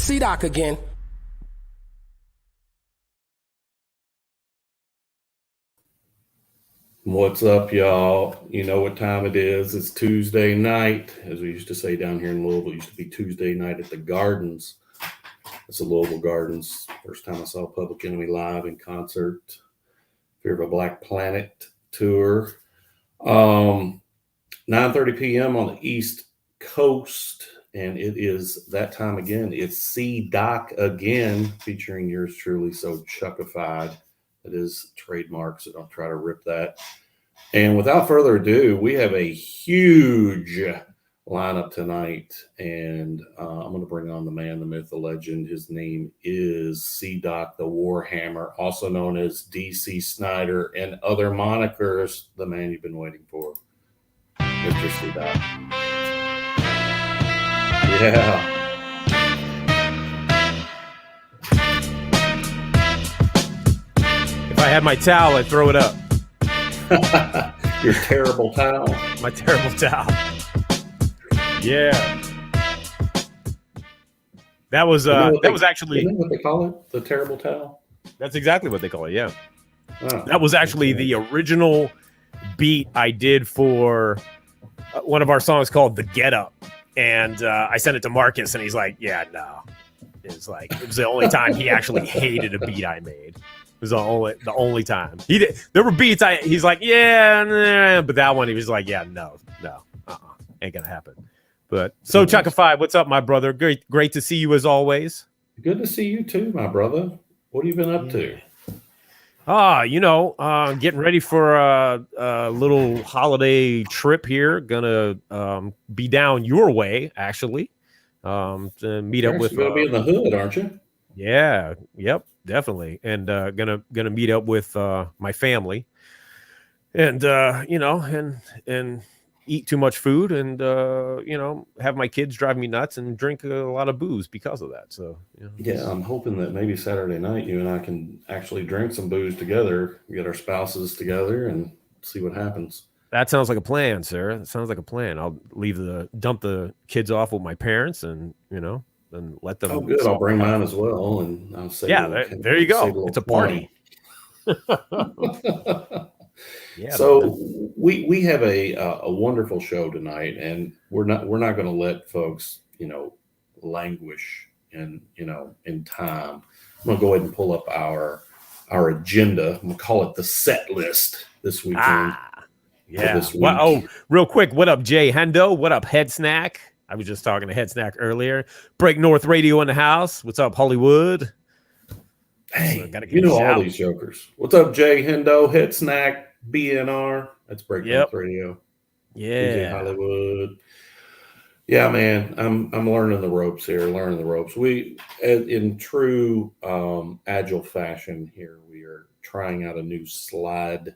C-Doc again. What's up, y'all? You know what time it is. It's Tuesday night. As we used to say down here in Louisville, it used to be Tuesday night at the Gardens. It's the Louisville Gardens. First time I saw Public Enemy live in concert. Fear of a Black Planet tour. 9:30 p.m. on the East Coast. And it is that time again. It's C-Doc again, featuring yours truly, so chuckified. It is trademark, so don't try to rip that. And without further ado, we have a huge lineup tonight. And I'm going to bring on the man, the myth, the legend. His name is C-Doc, the Warhammer, also known as DC Snyder and other monikers. The man you've been waiting for, Mr. C-Doc. Yeah. If I had my towel, I'd throw it up. Your terrible towel. My terrible towel. Yeah. That was actually. Isn't that what they call it? The terrible towel? That's exactly what they call it, yeah. Oh, that was actually the original beat I did for one of our songs called The Get Up. And I sent it to Marcus, and he's like, yeah, no. It was the only time he actually hated a beat I made. It was the only time. There were beats he's like, yeah, nah, but that one he was like, yeah, no, ain't gonna happen. But so Chuckified, what's up, my brother? Great to see you as always. Good to see you too, my brother. What have you been up to? Getting ready for a little holiday trip here. Gonna be down your way, actually. To meet up with. You're gonna be in the hood, aren't you? Yeah. Yep. Definitely. And gonna meet up with my family, and and eat too much food, and have my kids drive me nuts and drink a lot of booze because of that. So yeah, I'm hoping that maybe Saturday night you and I can actually drink some booze together, get our spouses together, and see what happens. That sounds like a plan, sir. That sounds like a plan. I'll dump the kids off with my parents, and and let them. Oh, good. I'll bring mine as well, and I'll say, there you go. It's a party. Yeah. So we have a wonderful show tonight, and we're not going to let folks languish in time. I'm going to go ahead and pull up our agenda. I'm going to call it the set list this weekend. Yeah. Well, real quick, what up, Jay Hendo? What up, Head Snack? I was just talking to Head Snack earlier. Break North Radio in the house. What's up, Hollywood? Hey, all these jokers. What's up, Jay Hendo, Head Snack, BNR? That's Break North Radio. Yeah, Hollywood. Yeah, man, I'm learning the ropes here. We, in true agile fashion here, we are trying out a new slide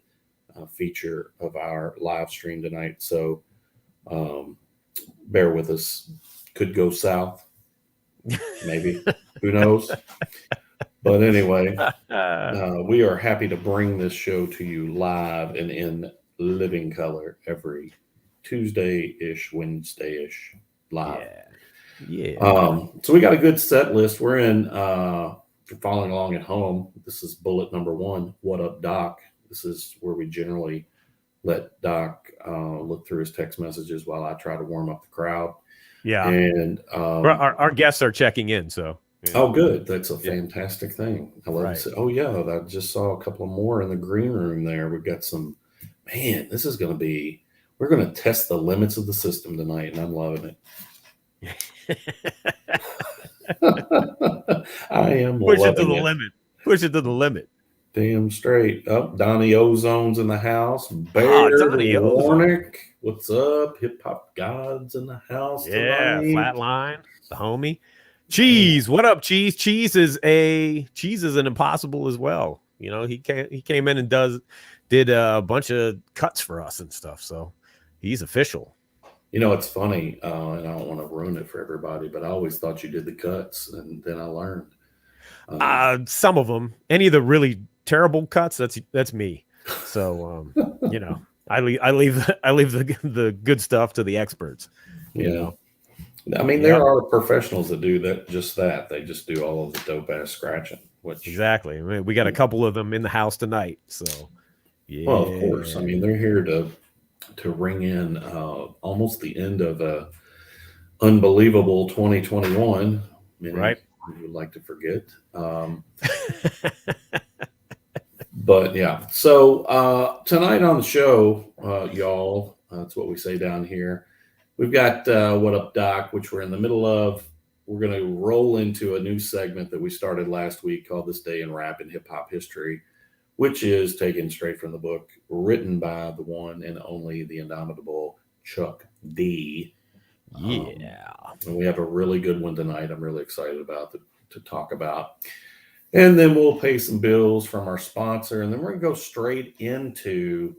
feature of our live stream tonight. So bear with us. Could go south. Maybe. Who knows? But anyway, we are happy to bring this show to you live and in living color every Tuesday-ish, Wednesday-ish live. Yeah. So we got a good set list. We're in, if you're following along at home, this is bullet number 1, What Up, Doc? This is where we generally let Doc look through his text messages while I try to warm up the crowd. Yeah. And our guests are checking in, so. Oh, good. That's a fantastic thing. I love right. to say, oh, yeah, I just saw a couple more in the green room there. We've got some, this is going to be, we're going to test the limits of the system tonight, and I'm loving it. I am Push loving it to the limit. Push it to the limit. Damn straight. Up, Donnie Ozone's in the house. Bear Warnick. What's up? Hip Hop Gods in the house. Yeah, tonight. Flatline, the homie. Cheese, what up, Cheese? Cheese is an Impossible as well. He came in and did a bunch of cuts for us and stuff. So he's official. It's funny, and I don't want to ruin it for everybody, but I always thought you did the cuts, and then I learned. Some of them, any of the really terrible cuts, that's me. So I leave the good stuff to the experts. I mean, Yep. there are professionals that do that. Just that they just do all of the dope ass scratching. Which, Exactly. I mean, we got a couple of them in the house tonight. So, yeah. well, of course. I mean, they're here to ring in almost the end of a unbelievable 2021. Many Right. would like to forget. But yeah, so tonight on the show, y'all, that's what we say down here. We've got What Up Doc, which we're in the middle of. We're going to roll into a new segment that we started last week called This Day in Rap and Hip Hop History, which is taken straight from the book, written by the one and only the indomitable Chuck D. Yeah. And we have a really good one tonight. I'm really excited about to talk about. And then we'll pay some bills from our sponsor. And then we're going to go straight into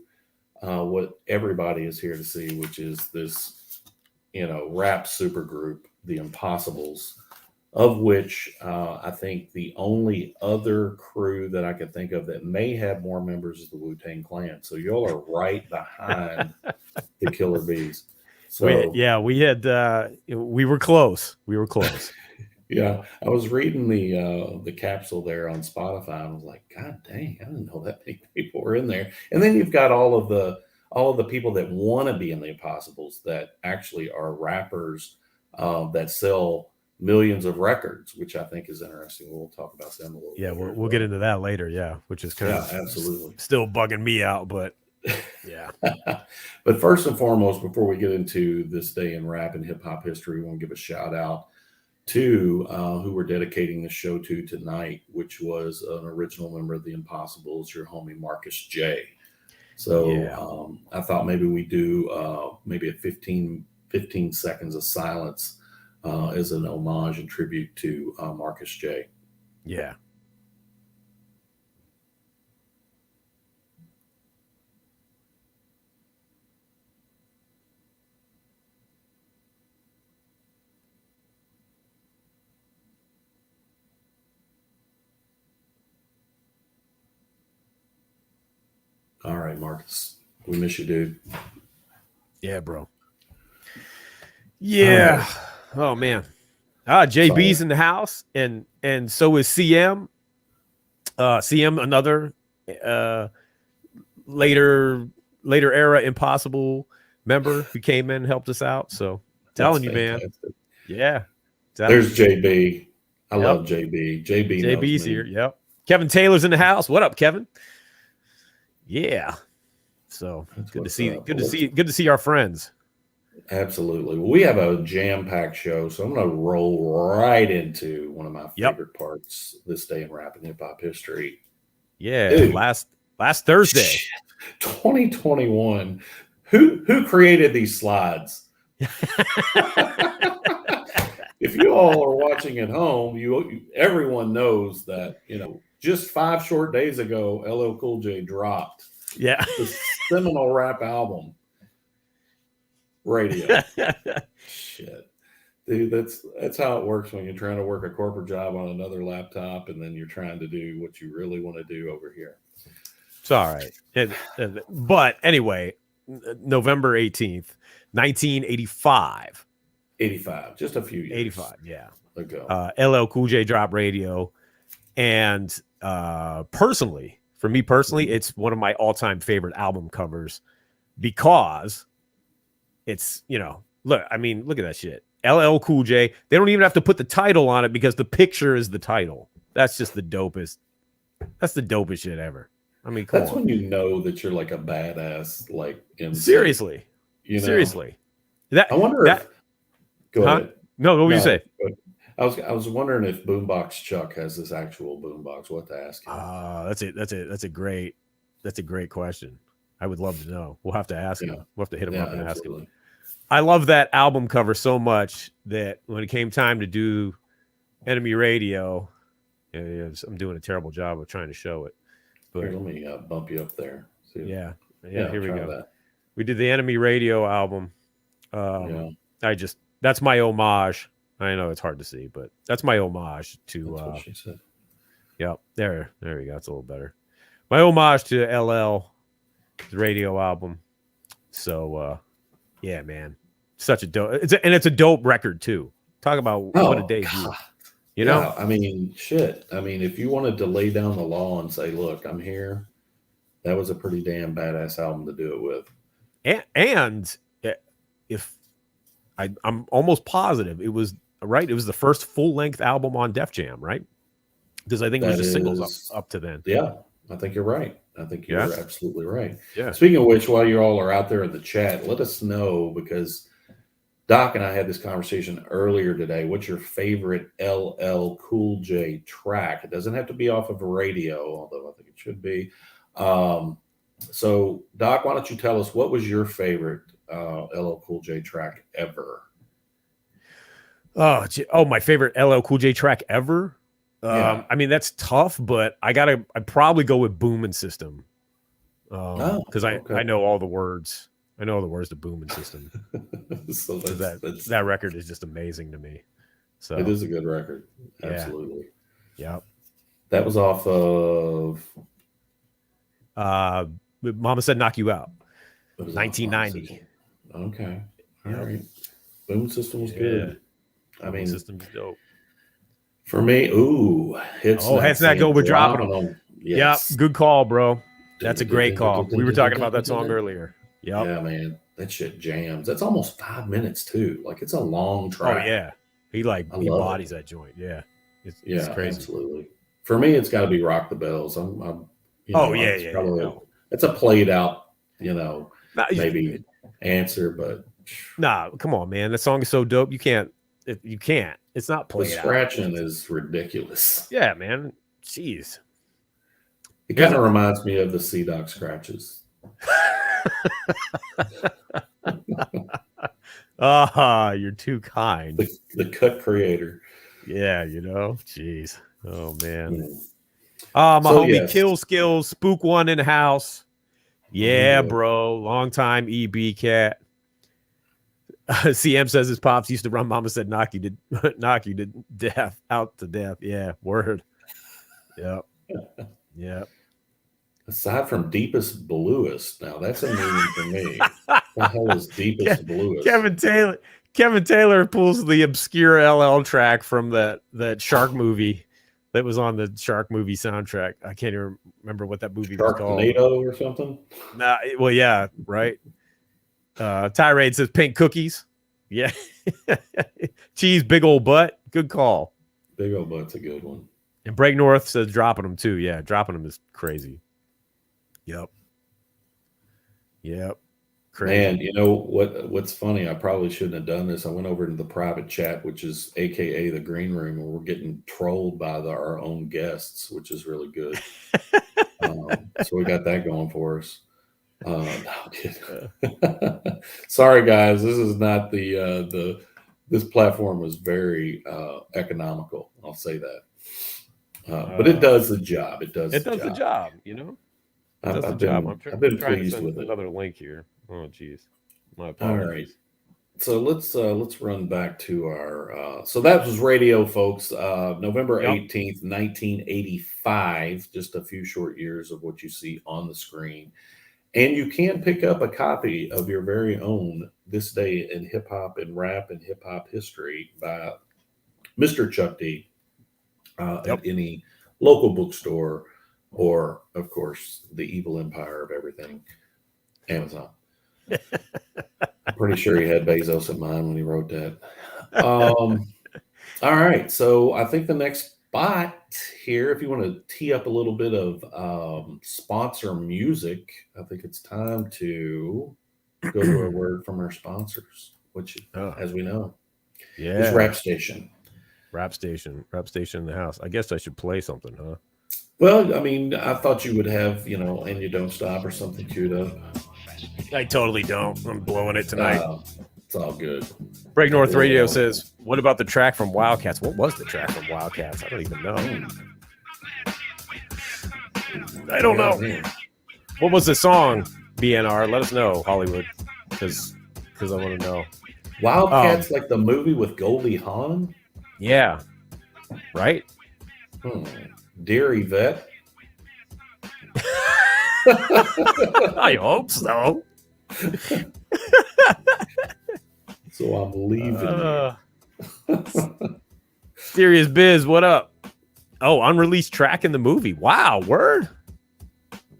what everybody is here to see, which is this, rap supergroup, the Impossibulls, of which I think the only other crew that I could think of that may have more members is the Wu-Tang Clan. So y'all are right behind the Killer Bees. So we were close. We were close. yeah, I was reading the capsule there on Spotify, and I was like, God dang, I didn't know that many people were in there. And then you've got all of the people that want to be in the Impossibles that actually are rappers that sell millions of records, which I think is interesting. We'll talk about them a little. Yeah, later, we'll get into that later. Yeah, which is kind of absolutely still bugging me out, but yeah. But first and foremost, before we get into this day in rap and hip hop history, we want to give a shout out to who we're dedicating the show to tonight, which was an original member of the Impossibles, your homie Marcus J. So I thought maybe we do maybe a 15 seconds of silence as an homage and tribute to Marcus J. Yeah. All right, Marcus. We miss you, dude. Yeah, bro. Yeah. Right. Oh man. JB's in the house, and so is CM. CM, another later era Impossible member who came in and helped us out. So telling you, fantastic. Man. Yeah. There's JB. I love JB. JB's here. Yep. Kevin Taylor's in the house. What up, Kevin? Yeah. So that's good to see. Good to see our friends. Absolutely. Well, we have a jam-packed show, so I'm going to roll right into one of my favorite parts this day in rap and hip hop history. Yeah, dude, last Thursday, shit, 2021. Who created these slides? If you all are watching at home, everyone knows that just 5 short days ago, LL Cool J dropped the seminal rap album. Radio. Shit. Dude, that's how it works when you're trying to work a corporate job on another laptop and then you're trying to do what you really want to do over here. It's all right. But anyway, November 18th, 1985. 85, just a few years. 85, yeah. Ago. LL Cool J dropped Radio. And for me personally, it's one of my all-time favorite album covers because it's, look at that shit. LL Cool J. They don't even have to put the title on it because the picture is the title. That's just the dopest. That's the dopest shit ever. I mean, that's when you know that you're like a badass, like seriously. Seriously. I wonder if. Go ahead. No, what were you say? I was wondering if Boombox Chuck has this actual boombox. What to ask him? That's a great question. I would love to know. We'll have to ask him. We'll have to hit him up and ask him. I love that album cover so much that when it came time to do Enemy Radio, I'm doing a terrible job of trying to show it. But here, let me bump you up there. Yeah. Here we go. We did the Enemy Radio album. That's my homage. I know it's hard to see, but that's my homage to. That's what she said. Yep, there we go. It's a little better. My homage to LL, the Radio album. So, yeah, man, Such a dope. It's a dope record too. Talk about what a debut. God. You know, Yeah, I mean, shit. I mean, if you wanted to lay down the law and say, "Look, I'm here," that was a pretty damn badass album to do it with. And if I'm almost positive it was right, it was the first full length album on Def Jam, right? Because I think it was just singles up to then. Yeah, I think you're right. I think you're absolutely right. Yeah. Speaking of which, while you all are out there in the chat, let us know, because Doc and I had this conversation earlier today. What's your favorite LL Cool J track? It doesn't have to be off of a radio, although I think it should be. So, Doc, why don't you tell us what was your favorite LL Cool J track ever? Oh, my favorite LL Cool J track ever. Yeah. I mean, that's tough, but I'd probably go with Booming System. Because I know all the words. I know all the words to Booming System. So that record is just amazing to me. So it is a good record. Absolutely. Yeah. That was off of Mama Said Knock You Out. 1990. Okay. All right. Booming System was good. I mean, System's dope. For me, Heads Not Go, we're dropping them. Yes. Yep, good call, bro. That's a great call. We were talking about that song earlier. Yep. Yeah, man. That shit jams. That's almost 5 minutes too. Like, it's a long track. Oh yeah. He bodies that joint. Yeah. It's crazy. Absolutely. For me, it's got to be Rock the Bells. It's a played out, maybe answer, but nah, come on, man. That song is so dope. You can't. It's not played out. The scratching is ridiculous. Yeah, man. Jeez. It kind of reminds me of the C-Doc scratches. You're too kind. The cut creator. Yeah, jeez. Oh man. My homie Kill Skills, Spook One in the house. Yeah, bro. Long time EB cat. CM says his pops used to run Mama Said knock you to death, out to death. Yeah, word. Yep. Yep. Aside from Deepest Bluest, now that's a meaning for me. What the hell is Deepest Bluest? Kevin Taylor pulls the obscure LL track from that Shark movie that was on the Shark movie soundtrack. I can't even remember what that movie was called. Sharknado or something? Nah, well, yeah, right. Tirade says pink cookies. Yeah. Cheese, big old butt. Good call. Big old butt's a good one. And Break North says dropping them too. Yeah, dropping them is crazy. Yep. Crazy. Man, you know what's funny? I probably shouldn't have done this. I went over to the private chat, which is AKA the green room, and we're getting trolled by our own guests, which is really good. So we got that going for us. Sorry guys, this is not this platform was very economical. I'll say that. But it does the job. It does the job. I've been pleased with it. Another link here. Oh, geez. My apologies. All right. So let's run back to our. So that was radio, folks. November 18th, 1985. Just a few short years of what you see on the screen, and you can pick up a copy of your very own "This Day in Hip Hop and Rap and Hip Hop History" by Mr. Chuck D. At any local bookstore. Or, of course, the evil empire of everything, Amazon. I'm pretty sure he had Bezos in mind when he wrote that. All right. So I think the next spot here, if you want to tee up a little bit of sponsor music, I think it's time to go to a word from our sponsors, which, as we know, is Rap Station. Rap Station in the house. I guess I should play something, huh? Well, I mean, I thought you would have, And You Don't Stop or something queued up. I totally don't. I'm blowing it tonight. It's all good. Break North Radio says, what about the track from Wildcats? What was the track from Wildcats? I don't even know. I don't know. What was the song, BNR? Let us know, Hollywood, because I want to know. Wildcats, like the movie with Goldie Hawn? Yeah. Right? Dear Yvette. I hope so. So I'm leaving Serious Biz, what up? Oh, unreleased track in the movie. Wow, word.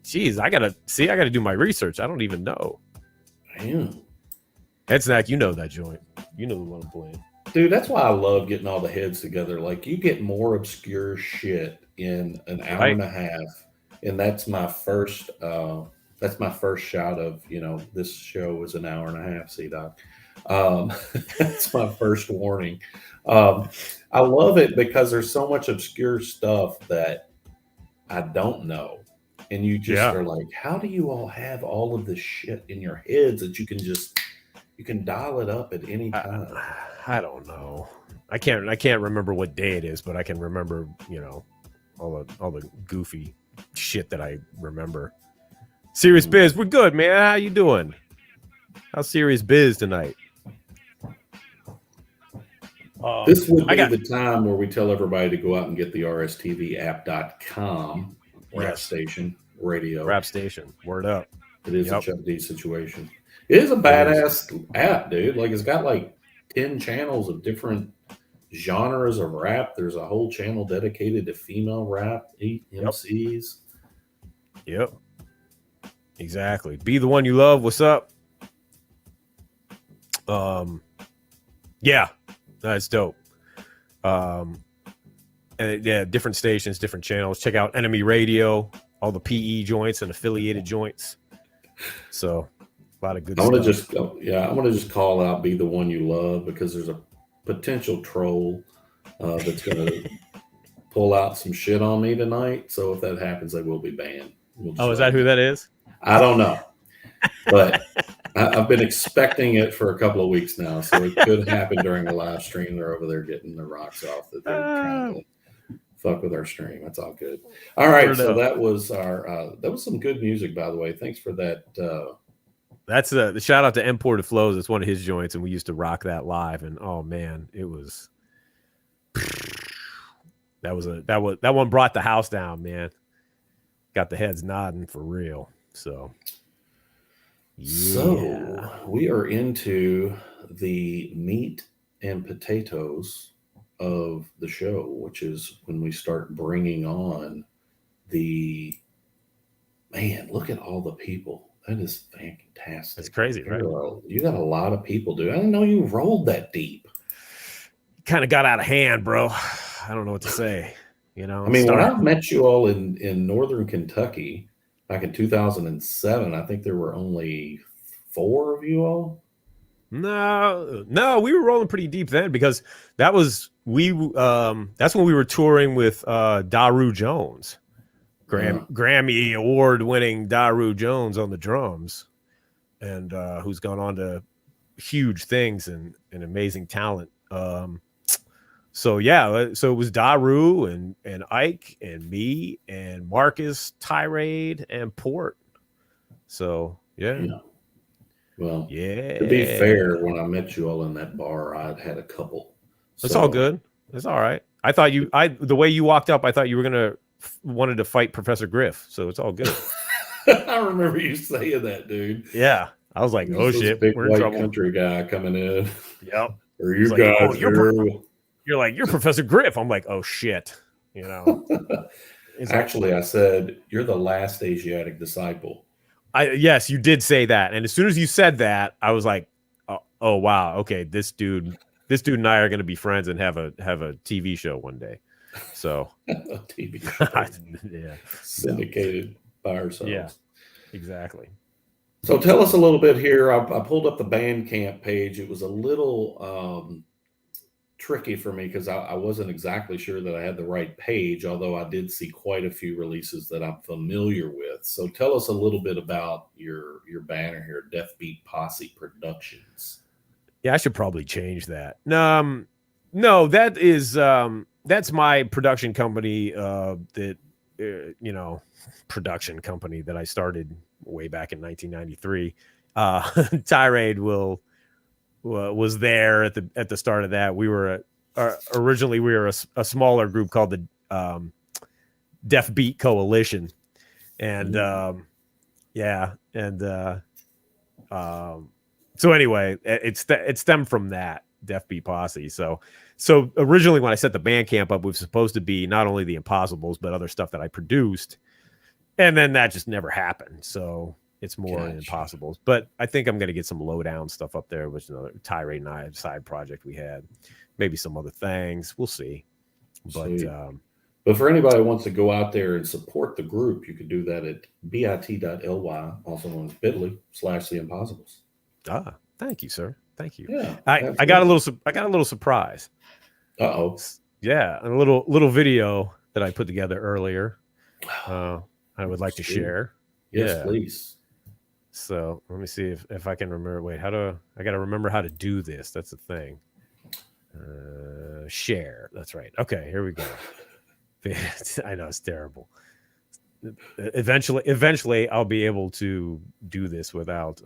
Jeez, I gotta do my research. I don't even know. Damn. Head Snack, you know that joint. You know the one I'm playing. Dude, that's why I love getting all the heads together. Like, you get more obscure shit in an hour and a half, and that's my first shot of, this show is an hour and a half. See, Doc. That's my first warning. I love it because there's so much obscure stuff that I don't know. And you just are like, how do you all have all of this shit in your heads that you can dial it up at any time? I don't know. I can't remember what day it is, but I can remember, all the goofy shit that I remember. Serious Biz, we're good, man. How you doing? How's Serious Biz tonight? This would be the time where we tell everybody to go out and get the rstvapp.com rap station radio. Rap station. Word up. It is a Chuck D situation. It is a badass app, dude. Like, it's got like 10 channels of different genres of rap. There's a whole channel dedicated to female rap MCs. Yep. Exactly. Be the one you love. What's up? Yeah. That's dope. And different stations, different channels. Check out Enemy Radio, all the PE joints and affiliated joints. So a lot of good stuff. I want to just call out Be the One You Love, because there's a potential troll that's going to pull out some shit on me tonight. So if that happens, they will be banned. Is that who that is? I don't know. But I've been expecting it for a couple of weeks now, so it could happen during the live stream. They're over there getting their rocks off that they're trying to fuck with our stream. That's all good. All right, so that was that was some good music, by the way. Thanks for that. That's the shout out to Imported Flows. It's one of his joints, and we used to rock that live. And oh man, it was that one brought the house down, man. Got the heads nodding for real. So. Yeah. So we are into the meat and potatoes of the show, which is when we start bringing on look at all the people. That is fantastic. It's crazy, right? You got a lot of people, dude. I didn't know you rolled that deep. Kind of got out of hand, bro. I don't know what to say. when I met you all in Northern Kentucky, back in 2007, I think there were only 4 of you all. No, we were rolling pretty deep then, because that's when we were touring with Daru Jones, Grammy award-winning Daru Jones on the drums, and who's gone on to huge things and amazing talent. So it was Daru and Ike and me and Marcus, Tirade, and Port. So yeah. Well, to be fair, when I met you all in that bar, I'd had a couple. It's all good. It's all right. I thought the way you walked up, I thought you were wanted to fight Professor Griff. So it's all good. I remember you saying that, dude. Yeah. I was like, oh shit, big we're in trouble. Country guy coming in. Yep. Are you guys you're like, you're Professor Griff. I'm like, oh shit. Actually, I said, you're the last Asiatic disciple. Yes, you did say that. And as soon as you said that, I was like, oh wow, okay, this dude and I are going to be friends and have a TV show one day. So a TV show. Yeah. Syndicated by ourselves. Yeah, exactly. So tell us a little bit here. I pulled up the Bandcamp page. It was a little tricky for me because I wasn't exactly sure that I had the right page, although I did see quite a few releases that I'm familiar with. So tell us a little bit about your banner here, Death Beat Posse Productions. Yeah, I should probably change that. No, that is that's my production company production company that I started way back in 1993. Tirade was there at the start of that. We were originally a smaller group called the Deaf Beat Coalition, and So anyway, it stemmed from that Deaf Beat Posse. So originally when I set the Bandcamp up, it was supposed to be not only the Impossibulls but other stuff that I produced, and then that just never happened. So it's more Impossibulls. But I think I'm going to get some lowdown stuff up there, which another Tirade and I side project we had, maybe some other things. We'll see. But for anybody who wants to go out there and support the group, you can do that at bit.ly, also known as bit.ly/the Impossibulls. Thank you, sir. Thank you. Yeah, I got a little surprise. Uh-oh. Yeah, a little video that I put together earlier. I would like to share. Yes, please. So let me see if I can remember. Wait, I got to remember how to do this. That's the thing. Share. That's right. Okay, here we go. I know it's terrible. Eventually, I'll be able to do this without,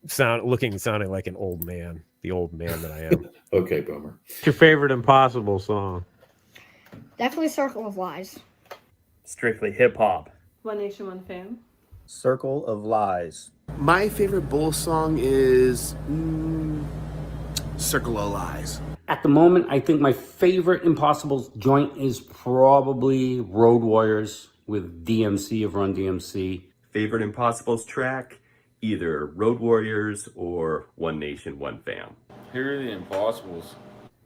sounding like an old man, the old man that I am. Okay, Boomer. What's your favorite Impossible song? Definitely Circle of Lies. Strictly hip hop. One Nation, One Fam. Circle of Lies. My favorite Bull song is Circle of Lies. At the moment, I think my favorite Impossibulls joint is probably Road Warriors with DMC of Run DMC. Favorite Impossibulls track? Either Road Warriors or One Nation, One Fam. Here are the Impossibles.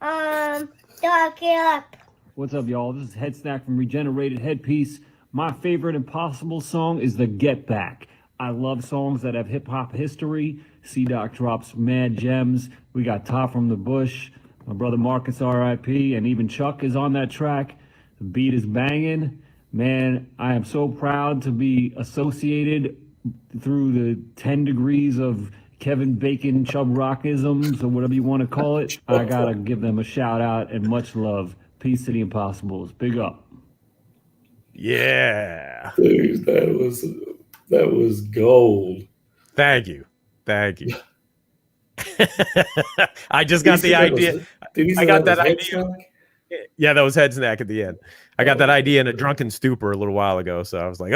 Dark Up. What's up, y'all? This is Head Snack from Regenerated Headpiece. My favorite Impossible song is the Get Back. I love songs that have hip-hop history. C-Doc drops mad gems. We got Top from the Bush, my brother Marcus R.I.P., and even Chuck is on that track. The beat is banging. Man, I am so proud to be associated through the 10 degrees of Kevin Bacon Chub Rockisms, or whatever you want to call it. I gotta give them a shout out and much love. Peace to the Impossibles. Big up. Yeah. Dude, that was gold. Thank you. I just got the idea. I got that idea. Yeah, that was Head Snack at the end. I got that idea in a drunken stupor a little while ago. So I was like,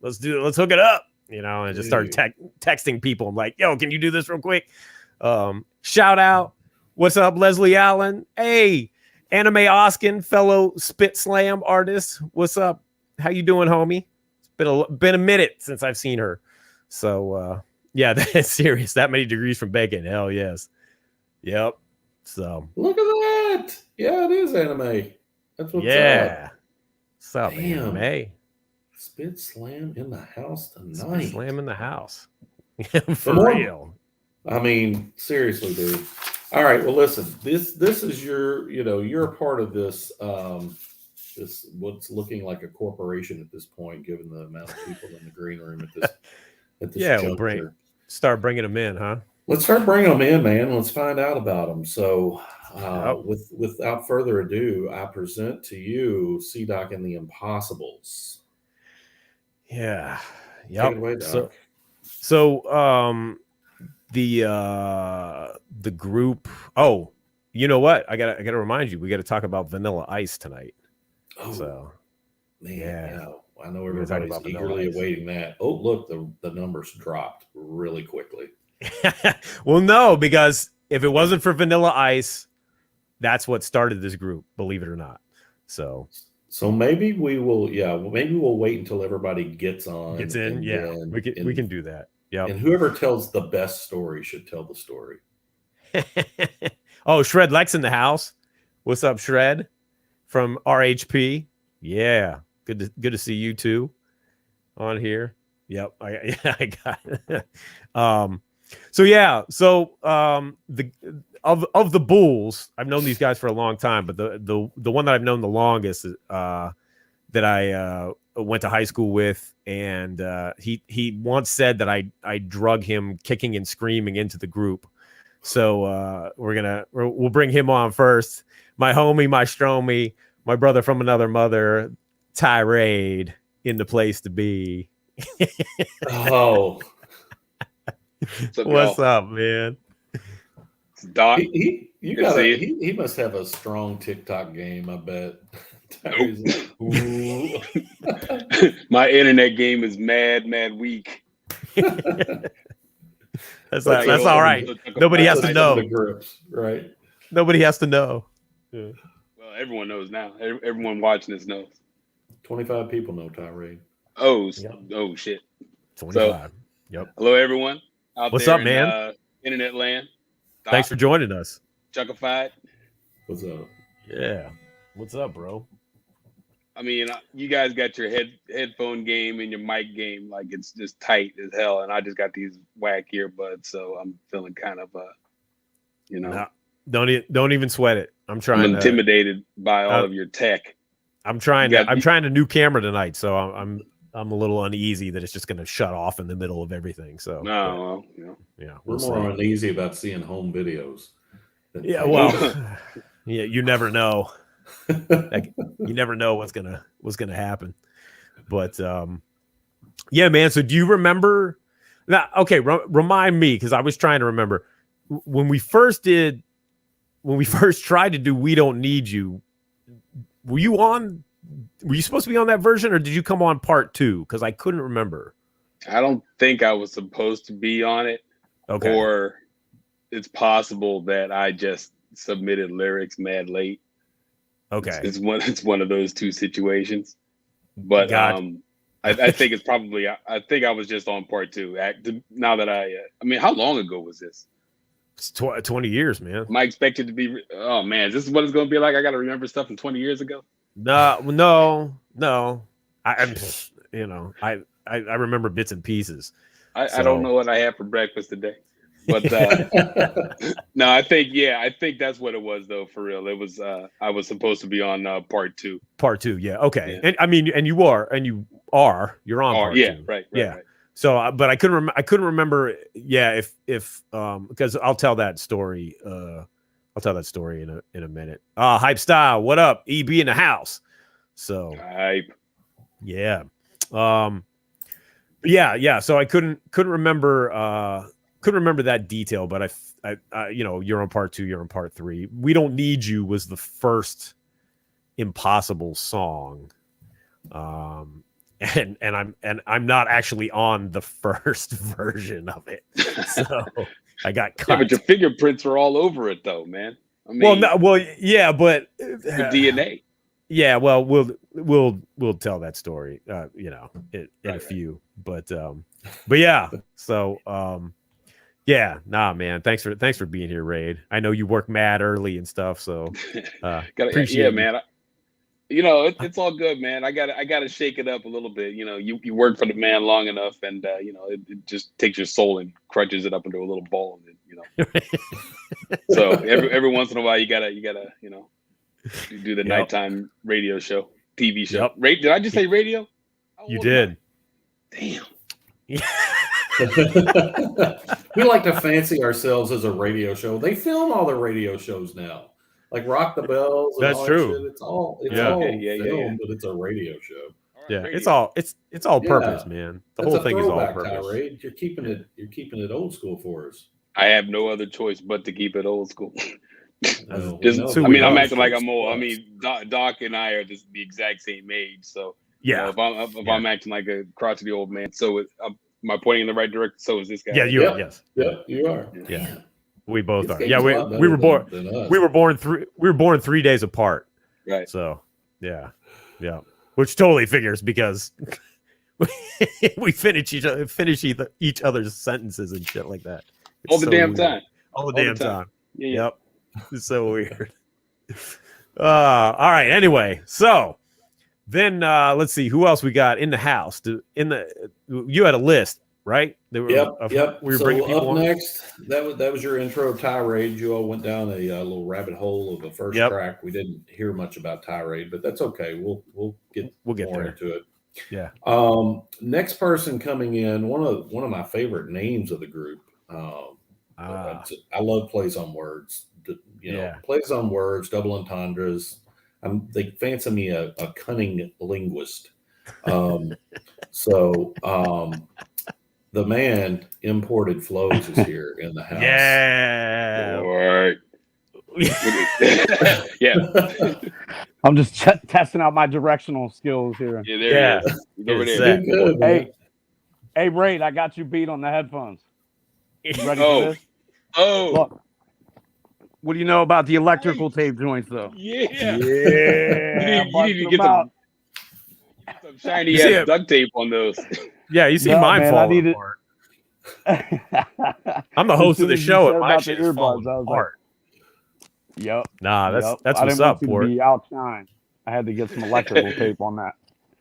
let's hook it up. And just started texting people. I'm like, yo, can you do this real quick? Shout out. What's up, Leslie Allen? Hey, Anime Oskin, fellow Spit Slam artist. What's up? How you doing, homie? It's been a minute since I've seen her. So, yeah, that's serious. That many degrees from bacon. Hell yes. Yep. So look at that. Yeah, it is anime. That's what's up. What's up, anime? Spit Slam in the house tonight. Spit Slam in the house. For real. I mean, seriously, dude. All right. Well, listen. This is you're a part of this. This what's looking like a corporation at this point, given the amount of people in the green room at this. Yeah, we'll start bringing them in, huh? Let's start bringing them in, man. Let's find out about them. So, without further ado, I present to you C-Doc and the Impossibulls. Yeah. Yep. Take it away, Doc. So the group. Oh, you know what? I gotta remind you. We got to talk about Vanilla Ice tonight. Oh, so man, yeah. I know everybody's eagerly awaiting that. Oh, look, the numbers dropped really quickly. Well, no, because if it wasn't for Vanilla Ice, that's what started this group, believe it or not. So maybe we will, maybe we'll wait until everybody gets in. We can do that. Yeah. And whoever tells the best story should tell the story. Oh, Shred Lex in the house. What's up, Shred? From RHP. Yeah. Good to see you too on here. Yep. I got it. Of the Bulls, I've known these guys for a long time, but the one that I've known the longest that I went to high school with, and he once said that I drug him kicking and screaming into the group. So we'll bring him on first. My homie, my Stromie, my brother from another mother, Tirade, in the place to be. Oh. What's up, man? It's Doc. He must have a strong TikTok game, I bet. Nope. My internet game is mad weak. That's all right. Nobody has to know. The grips, right? Nobody has to know. Well, everyone knows now. Everyone watching this knows. 25 people know tirade. Oh shit. 25. So, yep. Hello, everyone out What's there up, man? in internet land. Thanks for joining us. Chuckified. What's up? Yeah. What's up, bro? I mean, you guys got your headphone game and your mic game like it's just tight as hell, and I just got these whack earbuds, so I'm feeling kind of No, don't even sweat it. I'm intimidated by all of your tech. I'm trying a new camera tonight, so I'm a little uneasy that it's just going to shut off in the middle of everything. So we're more uneasy about seeing home videos. Yeah, well, yeah, you never know. Like, you never know what's gonna happen. But yeah, man. So do you remember? Now, okay, remind me, because I was trying to remember when we first tried to do "We Don't Need You." Were you supposed to be on that version, or did you come on part 2? Because I couldn't remember. I don't think I was supposed to be on it. Okay. Or it's possible that I just submitted lyrics mad late. Okay. It's one of those two situations. But I think it's probably I think I was just on part 2. Now that I mean, how long ago was this? It's 20 years, man. Am I expected to be? Oh man, is this what it's going to be like? I got to remember stuff from 20 years ago. No. I remember bits and pieces. I don't know what I had for breakfast today, but no, I think that's what it was though. For real, it was. I was supposed to be on part 2. Part 2, yeah, okay. Yeah. And I mean, you're on part 2. Right. Right. So, but I couldn't remember. Yeah, if because I'll tell that story. I'll tell that story in a minute. Hype Style, what up? EB in the house. So hype. Yeah. Yeah. So I couldn't remember that detail, but I you're on part 2, you're on part 3. We Don't Need You was the first Impossible song. And I'm not actually on the first version of it. So I got cut. Yeah, but your fingerprints are all over it though, man. I mean, yeah, but the DNA. Yeah, well, we'll tell that story, in a few, but yeah. So, yeah, nah, man. Thanks for being here, Raid. I know you work mad early and stuff, so appreciate it, man. It's all good, man. I gotta shake it up a little bit. You work for the man long enough, and it just takes your soul and crunches it up into a little ball, and So every once in a while, you gotta do the nighttime radio show, TV show. Did I just say radio? You did. Damn. We like to fancy ourselves as a radio show. They film all the radio shows now. Like Rock the Bells. And That's all true. That shit. It's all film, but it's a radio show. Yeah, it's all purpose, man. The whole thing is all purpose. Tirade. You're keeping it old school for us. I have no other choice but to keep it old school. I'm acting like I'm old. I mean, Doc and I are the exact same age, so yeah. If I'm acting like a crotchety old man, so am I pointing in the right direction? So is this guy? Yeah, you are. Yes. Yeah, you are. Yeah. We both are. Yeah, we were born. We were born 3 days apart. Right. So yeah, which totally figures because we finish each other's sentences and shit like that. All the damn time. All the damn time. Yeah. Yep. It's so weird. All right. Anyway, so then let's see who else we got in the house. You had a list. Right? Yep. We were bringing people up on. Next, that was your intro Tirade. You all went down a little rabbit hole of the first track. We didn't hear much about Tirade, but that's okay. We'll get more there. into it. Yeah. Next person coming in, one of my favorite names of the group. I love plays on words. Plays on words, double entendres. They fancy me a cunning linguist. The man Imported Flows is here in the house. Yeah. All right. Yeah. I'm just testing out my directional skills here. Yeah, there it is. Over there. Good, hey, Hey, Raid, I got you beat on the headphones. You ready Oh. for this? Oh. Look. What do you know about the electrical tape joints, though? Yeah. Yeah. You need to get some shiny see ass it? duct tape on those. Yeah, you see No, mine man, I falling needed- apart. I'm the host of the show, and my shit is falling apart. Yep. Nah, that's I what's didn't want up, you to Port. be outshined. I had to get some electrical tape on that.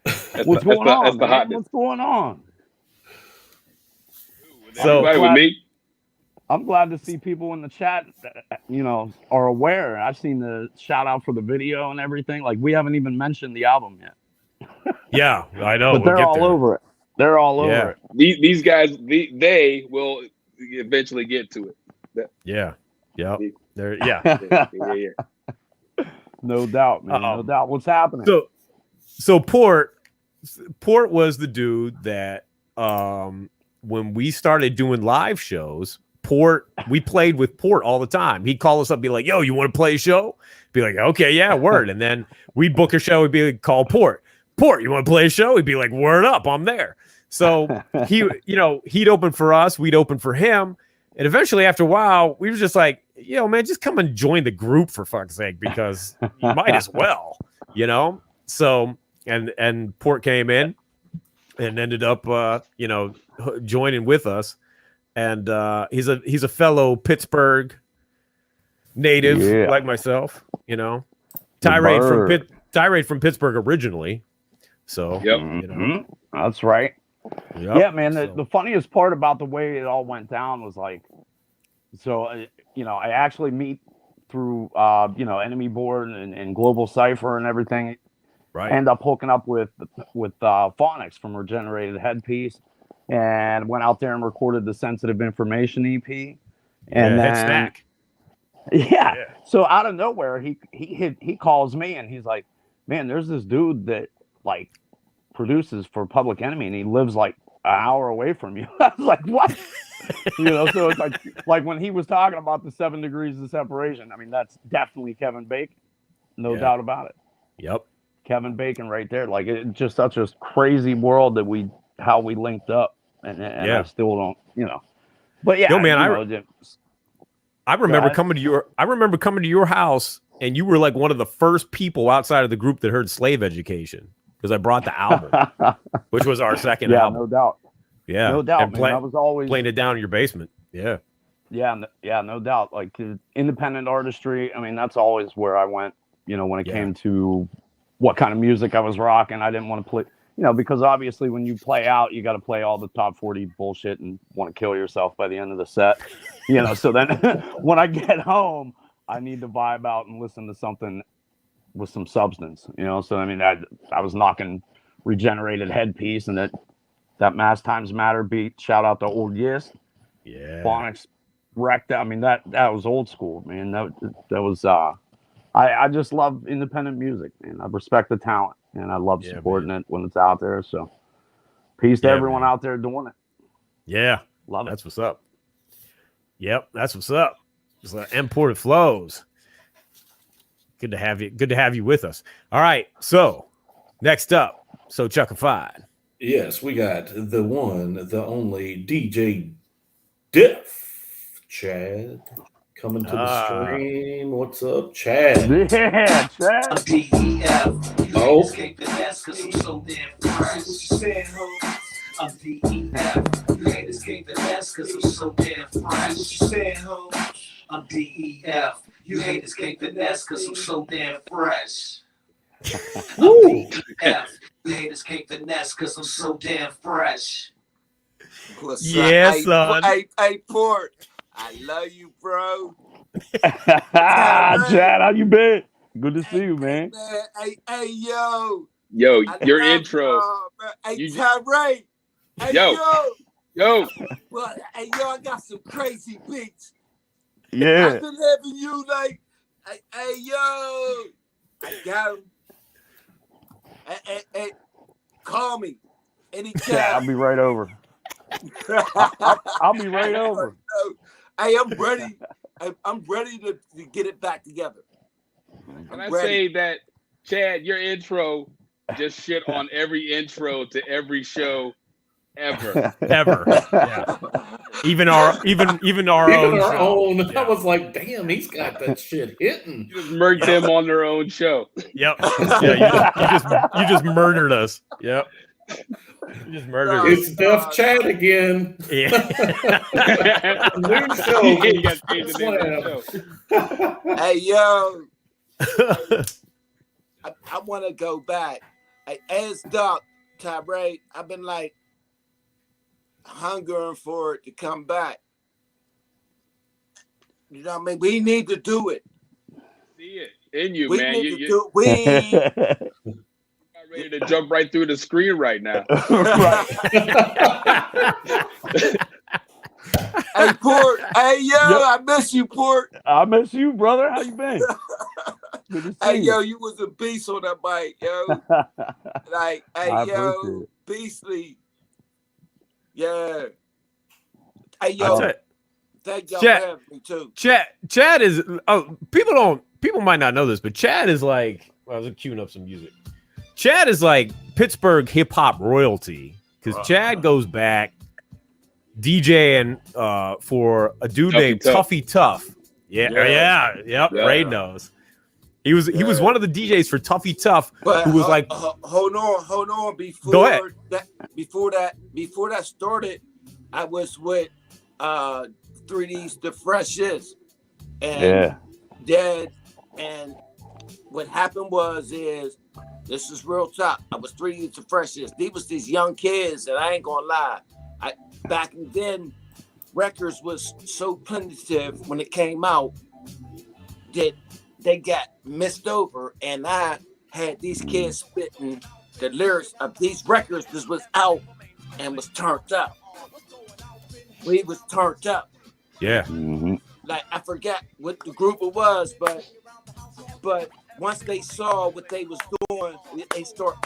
That's What's going on, that's the man? hotness. What's going on? So Everybody with me? I'm glad to see people in the chat that, are aware. I've seen the shout out for the video and everything. Like, we haven't even mentioned the album yet. Yeah, I know. But they're all over it. They're all over it. These guys, they will eventually get to it. Yeah. Yep. There. Yeah. Yeah. No doubt, man. No doubt. What's happening? So Port was the dude that when we started doing live shows, we played with Port all the time. He'd call us up, be like, "Yo, you want to play a show?" Be like, "Okay, yeah, word." And then we'd book a show. We'd be like, "Call Port, you want to play a show?" He'd be like, "Word up, I'm there." So he'd open for us, we'd open for him, and eventually, after a while, we were just like, "Yo, man, just come and join the group for fuck's sake, because you might as well, So and Port came in and ended up, joining with us. And he's a fellow Pittsburgh native like myself, tirade from Pittsburgh originally. So that's right. Yep. Yeah, man. The funniest part about the way it all went down was like, I actually meet through Enemy Board and Global Cipher and everything. Right. End up hooking up with Phonics from Regenerated Headpiece, and went out there and recorded the Sensitive Information EP. And then, Snack. Yeah. So out of nowhere, he calls me and he's like, "Man, there's this dude that like produces for Public Enemy, and he lives like an hour away from you." I was like, "What?" So it's like when he was talking about the 7 degrees of separation. I mean, that's definitely Kevin Bacon, no doubt about it. Yep. Kevin Bacon right there. Like, it's just such a crazy world that how we linked up, and I still don't, But yeah, man, I remember coming to your house, and you were like one of the first people outside of the group that heard Slave Education, because I brought the album, which was our second album. No doubt. Yeah, no doubt, and man. I was always playing it down in your basement. Yeah, no doubt. Like, independent artistry. I mean, that's always where I went. When it came to what kind of music I was rocking. I didn't want to play, because obviously when you play out, you got to play all the top 40 bullshit and want to kill yourself by the end of the set. So then when I get home, I need to vibe out and listen to something with some substance. So I mean, I was knocking Regenerated Headpiece and that Mass Times Matter beat. Shout out to Old Yes. Yeah. Phonics wrecked. I mean, that was old school, man. That was I just love independent music, man. I respect the talent, and I love supporting it when it's out there. So, peace to everyone out there doing it. Yeah, love it. That's what's up. Yep, that's what's up. It's like Imported Flows. Good to have you. Good to have you with us. All right, so next up, so Chuckified. Yes, we got the one, the only DJ Diff, Chad. Coming to the stream. What's up, Chad? Yeah, Chad. Oh. I'm DEF. You hate escape the S because I'm so damn fresh. What you saying, ho? I'm DEF. You hate escape the S because I'm so damn fresh. I'm DEF. You hate escape the nest because I'm so damn fresh. Yes, son. Hey, Port. I love you, bro. Chad, how you been? Good to see you, man. Hey, yo. Yo, your intro. Hey, Tyree. Hey, yo. Well, hey, yo, I got some crazy beats. Yeah. I've been having you like, hey, yo. I got him. Hey, call me anytime. Yeah, I'll be right over. I'll be right over. Hey, I'm ready. I'm ready to get it back together. Can I say that, Chad, your intro just shit on every intro to every show Ever. Yeah. Even our own. Yeah. I was like, damn, he's got that shit hitting. You just murked them on their own show. Yep. Yeah, you just murdered us. Yep. You just murdered us. It's Def Chad again. Yeah. New show. You got to change the name of the show. Hey, yo. I want to go back. As Doc, Tyree, I've been like hungering for it to come back. You know what I mean? We need to do it. See it in you, We man. need You, to you do it. ready to jump right through the screen right now. Hey, Port. Hey, yo, I miss you, Port. I miss you, brother. How you been? Good to see Hey, you. yo, you was a beast on that bike, yo. Like, hey, I yo, appreciate it. beastly. Yeah. Hey, yo, thank y'all for Chad, having me, too. Chad is people might not know this, but Chad is like, well, I was queuing up some music. Chad is like Pittsburgh hip hop royalty because Chad goes back DJing for a dude named Tuffy Tuff. Yep. Ray knows. He was one of the DJs for Tuffy Tuff, But who was like, hold on. Go ahead. Before that started, I was with 3D's The Freshest, and and what happened is this is real talk. I was 3D's The Freshest. These was these young kids, and I ain't gonna lie. Back then, records was so plentiful when it came out that they got missed over, and I had these kids spitting the lyrics of these records that was out and was turned up. We was turned up. yeah. Like, I forgot what the group it was, but once they saw what they was doing, they start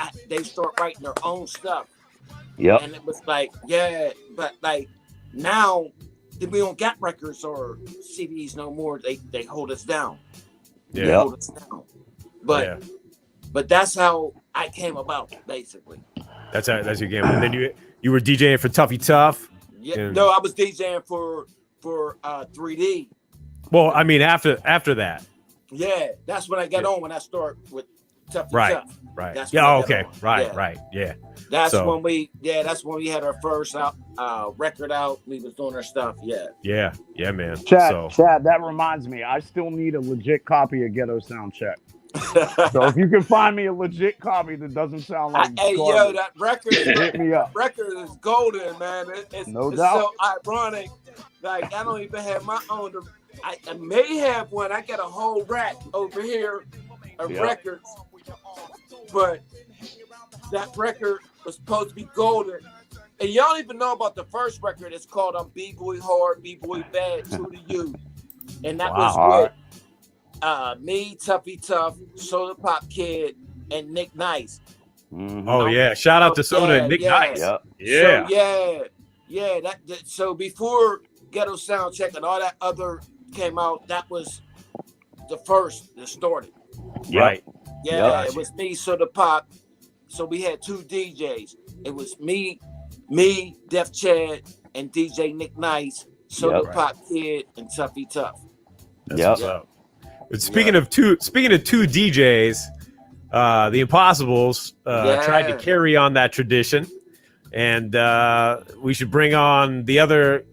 writing their own stuff. Yep. And it was like, yeah, but like now that we don't got records or CDs no more, they hold us down. Yeah. They hold us down. But that's how I came about, basically. That's your game. And then you were DJing for Tuffy Tuff. Yeah, no, I was DJing for 3D. Well, I mean after that. Yeah, that's when I got on when I started with Tuffy Tuff. Right. That's Yeah. when I Okay. got on. Right. Yeah. That's when we had our first record out. We was doing our stuff. Yeah. Yeah, man. Chad, that reminds me. I still need a legit copy of Ghetto Sound Check. So if you can find me a legit copy that doesn't sound like hey, garbage, yo, that record, hit me up. Record is golden, man. It's doubt. so ironic. Like, I don't even have my own. I may have one. I got a whole rack over here of records, but that record was supposed to be golden. And y'all don't even know about the first record. It's called B-Boy Hard, B-Boy Bad, True to You. And that was with me, Tuffy Tuff, Soda Pop Kid, and Nick Nice. Oh yeah! Shout out to Soda and Nick Nice. Yeah. So, so before Ghetto Sound Check and all that other came out, that was the first that started. Right. Yeah, it was me, Soda Pop. So we had two DJs. It was me, Def Chad, and DJ Nick Nice, Soda Pop Kid, and Tuffy Tuff. But speaking of two DJs, the Impossibulls tried to carry on that tradition, and we should bring on the other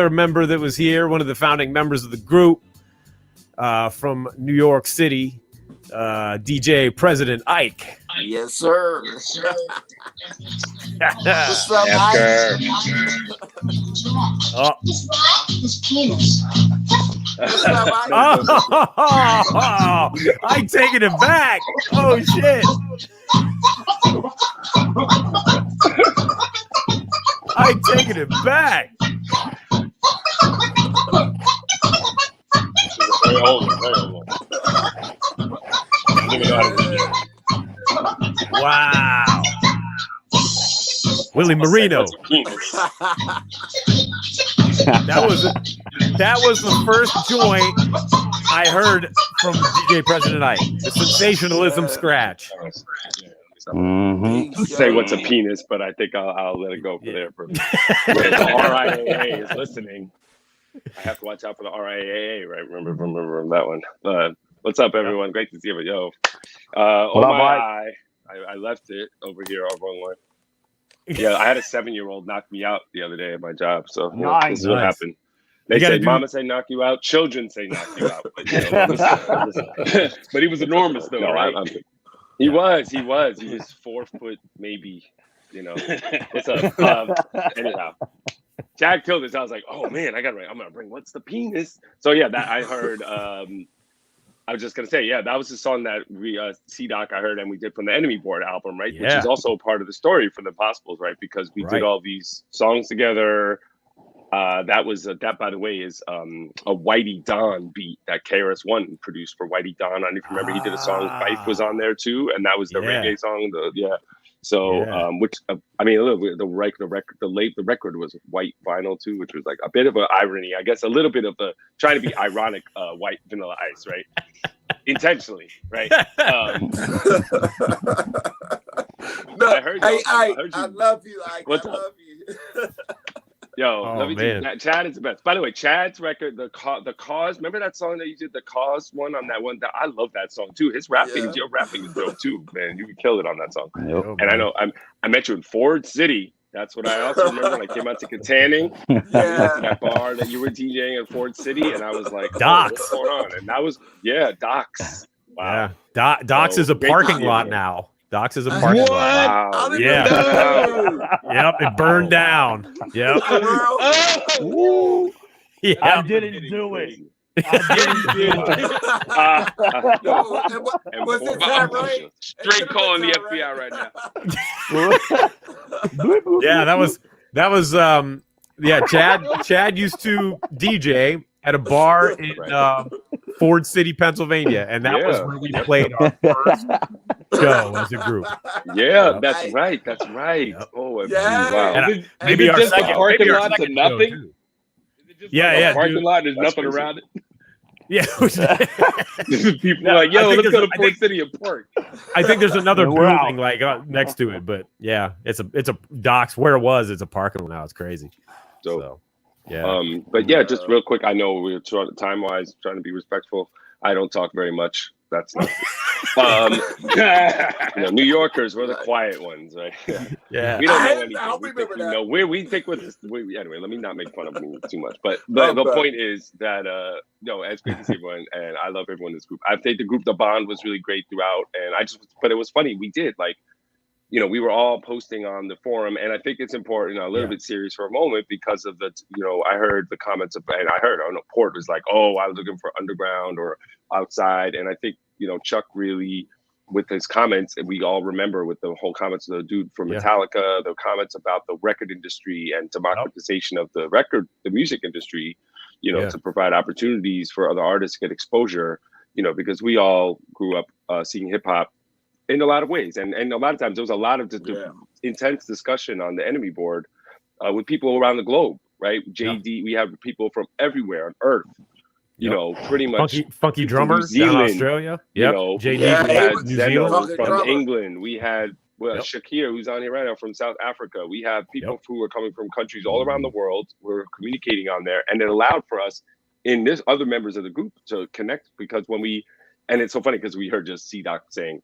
member that was here, one of the founding members of the group from New York City, DJ President Ike. Yes, sir. What's up, Ike? His penis. What's up, Ike? I'm taking it back. Oh shit. I'm taking it back. Very old. Wow. Willie Marino. That was the first joint I heard from DJ President Ike. The sensationalism scratch. I'll say what's a penis, but I think I'll let it go for there. For the RIAA is listening. I have to watch out for the RIAA, right? Remember that one. What's up, everyone? Great to see you. Yo, oh my eye. I left it over here over one way. Yeah, I had a 7-year-old knock me out the other day at my job. So this is what happened. They say, "Mama say knock you out." Children say knock you out. But, listen. But he was enormous, though, right? He was 4 foot, maybe. What's up? Anyhow, Jack killed this. I was like, "Oh man, I'm gonna bring what's the penis?" So yeah, that I heard. I was just gonna say, yeah, that was the song that we C-Doc I heard and we did from the Enemy Board album, right? Which is also part of the story for the Impossibulls, right? Because we did all these songs together. That by the way is a Whitey Don beat that KRS-One produced for Whitey Don. I don't know if you remember, he did a song. Fife was on there too, and that was the reggae song. So, which I mean, a little bit the record was white vinyl too, which was like a bit of an irony, I guess, a little bit of trying to be ironic, white Vanilla Ice, right? Intentionally, right? I love you. What's up? Yo, let me tell you, Chad is the best. By the way, Chad's record, the Cause. Remember that song that you did, the Cause one on that one? I love that song too. His rapping, your rapping is dope too, man. You would kill it on that song. And I know I met you in Ford City. That's what I also remember when I came out to Katanning. That bar that you were DJing in Ford City, and I was like, Docs. what's going on? And that was Docs. Wow. Yeah, Docs is a parking lot now. Docs is a parking lot. Wow. Yep, it burned down. Yep. Yeah. I didn't do it. Was it that right? Straight calling the FBI right now. Yeah, that was Chad used to DJ at a bar in Ford City, Pennsylvania, and that was where we played our first show as a group. Yeah, that's right. That's right. Yep. Oh, Yeah. wow. And maybe our second parking lot to show, nothing. too. Yeah, parking dude. lot. There's That's nothing crazy. around it. Yeah, People are like, yo, let's go to Ford City and park. I think there's another building like next to it, but yeah, it's a Docks where it was. It's a parking lot now. It's crazy. So yeah. But yeah, just real quick. I know we're time wise trying to be respectful. I don't talk very much. That's not. New Yorkers, we're the quiet ones, right? Yeah. We don't know anything. We think with this. Anyway, let me not make fun of me too much. But the point is that it's great to see everyone, and I love everyone in this group. I think the bond was really great throughout, and but it was funny. We did we were all posting on the forum, and I think it's important, a little bit serious for a moment because of I heard the comments and I don't know, Port was like, oh, I was looking for underground or outside. And I think, Chuck really, with his comments, and we all remember with the whole comments of the dude from Metallica, the comments about the record industry and democratization of the music industry, to provide opportunities for other artists to get exposure, because we all grew up seeing hip hop in a lot of ways. And a lot of times there was a lot of intense discussion on the Enemy Board with people around the globe, right? JD, we have people from everywhere on earth, pretty much. Funky drummers down in Australia. Yep. JD, we had New Zealand. From England. We had Shakir, who's on here right now, from South Africa. We have people who are coming from countries all around the world. We're communicating on there. And it allowed for us in this other members of the group to connect, because and it's so funny because we heard just C-Doc saying,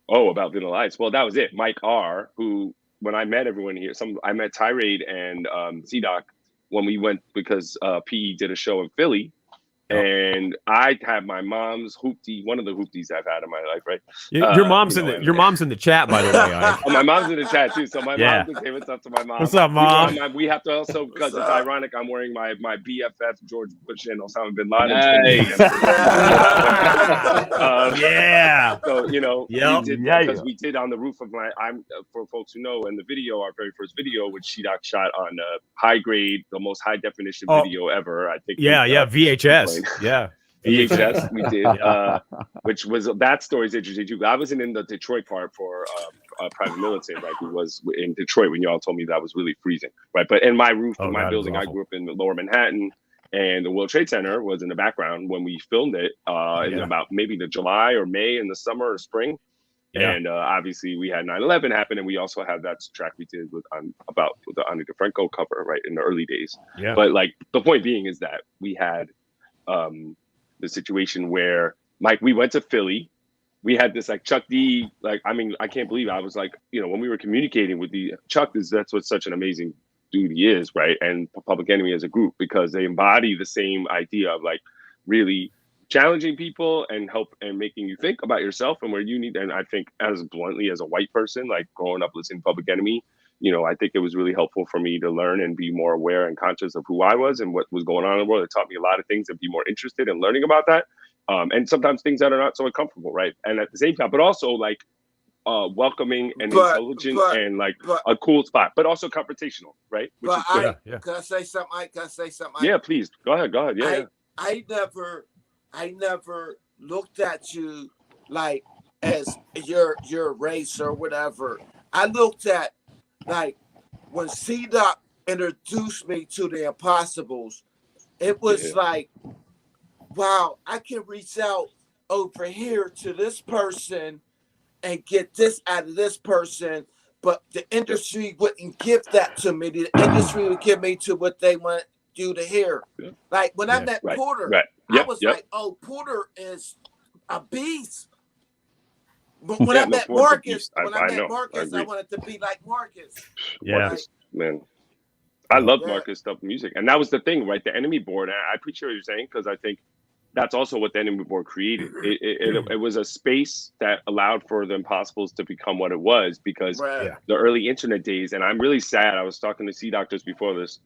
about Vanilla Ice. Well, that was it. Mike R., who, when I met everyone here, I met Tirade and C-Doc when we went, because P did a show in Philly. And I had my mom's hoopty, one of the hoopties I've had in my life, right? Your mom's your mom's in the chat, by the way. Oh, my mom's in the chat too. So my mom can say what's up to my mom. What's up, Mom? We have to also, because it's ironic, I'm wearing my BFF George Bush and Osama bin Laden. Nice. So because we did on the roof of for folks who know, in the video, our very first video, which C-Doc shot on high grade, the most high definition video ever, I think. VHS. Yeah. VHS we did, which was, that story's interesting too. I wasn't in the Detroit part for Private Militant, right? Who was in Detroit when y'all told me that was really freezing, right? But in my roof of my building, I grew up in the Lower Manhattan, and the World Trade Center was in the background when we filmed it in about maybe the July or May in the summer or spring. Yeah. And obviously we had 9/11 happen, and we also have that track we did with the Ani DeFranco cover, right, in the early days. Yeah. But like the point being is that we had the situation where Mike, we went to Philly. We had this like Chuck D, like, I mean, I can't believe it. I was like, you know, when we were communicating with that's what such an amazing dude he is, right? And Public Enemy as a group, because they embody the same idea of like really challenging people and help and making you think about yourself and where you need. And I think as bluntly as a white person, like growing up listening to Public Enemy, you know, I think it was really helpful for me to learn and be more aware and conscious of who I was and what was going on in the world. It taught me a lot of things and be more interested in learning about that. And sometimes things that are not so uncomfortable, right? And at the same time, but also like welcoming and intelligent and like a cool spot, but also confrontational, right? Which is good. Can I say something, Mike? Can I say something, Mike? Yeah, please. Go ahead. Yeah. I never looked at you like as your race or whatever. I looked at like when C-Doc introduced me to the Impossibulls, it was like, wow, I can reach out over here to this person and get this out of this person, but the industry wouldn't give that to me. The industry would give me to what they want you to hear. Like when I met Porter, I was like, oh, Porter is a beast. But when I met Marcus, I wanted to be like Marcus. Yeah, Marcus, man. I love Marcus stuff music. And that was the thing, right? The Enemy Board. I appreciate what you're saying, because I think that's also what the Enemy Board created. It was a space that allowed for the Impossibulls to become what it was, because the early internet days, and I'm really sad. I was talking to C-Doctors before this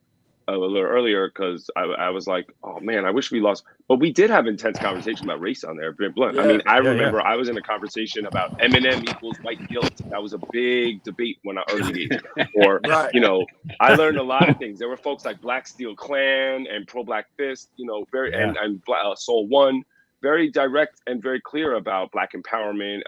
a little earlier, because I was like, oh man, I wish we lost. But we did have intense conversation about race on there, very blunt. I mean, I remember I was in a conversation about Eminem equals white guilt. That was a big debate when I early days. Or, you know, I learned a lot of things. There were folks like Black Steel Clan and Pro Black Fist, you know, and Soul One, very direct and very clear about Black empowerment,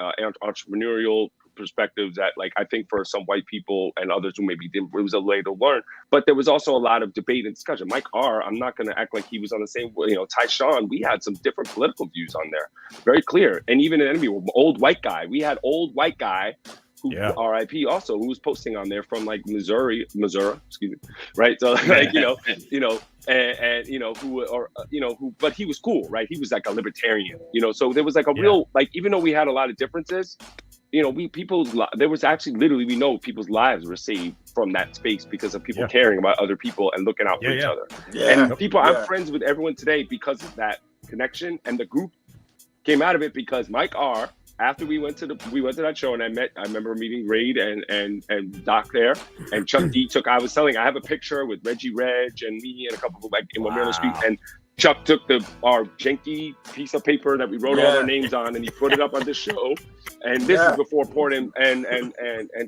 entrepreneurial perspectives that, like, I think for some white people and others who maybe didn't, it was a way to learn. But there was also a lot of debate and discussion. Mike R, I'm not going to act like he was on the same, you know, Tyshawn, we had some different political views on there, very clear. And even in Enemy, old white guy, we had old white guy who RIP also, who was posting on there from like Missouri, excuse me, right? So like, you know, and you know, who, but he was cool, right? He was like a libertarian, you know, so there was like a real, like, even though we had a lot of differences, you know, there was actually literally, we know people's lives were saved from that space because of people caring about other people and looking out for each other. And people, I'm friends with everyone today because of that connection, and the group came out of it because Mike R, after we went to that show, and I remember meeting Raid and Doc there, and Chuck D I have a picture with Reggie Reg and me and a couple of, like, in Maryland Street, and Chuck took our janky piece of paper that we wrote all our names on, and he put it up on the show. And this is before Port and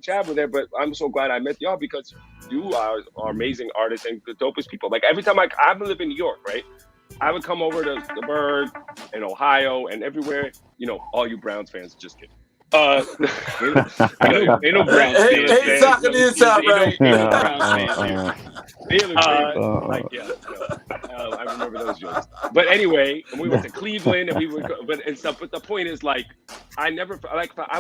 Chad were there. But I'm so glad I met y'all, because you are amazing artists and the dopest people. Like, every time I live in New York, right? I would come over to the Bird and Ohio and everywhere. You know, all you Browns fans, just kidding. Ain't no Browns fans. He's talking this out, right? I remember those jokes. But anyway, we went to Cleveland and we would go, but the point is, like, I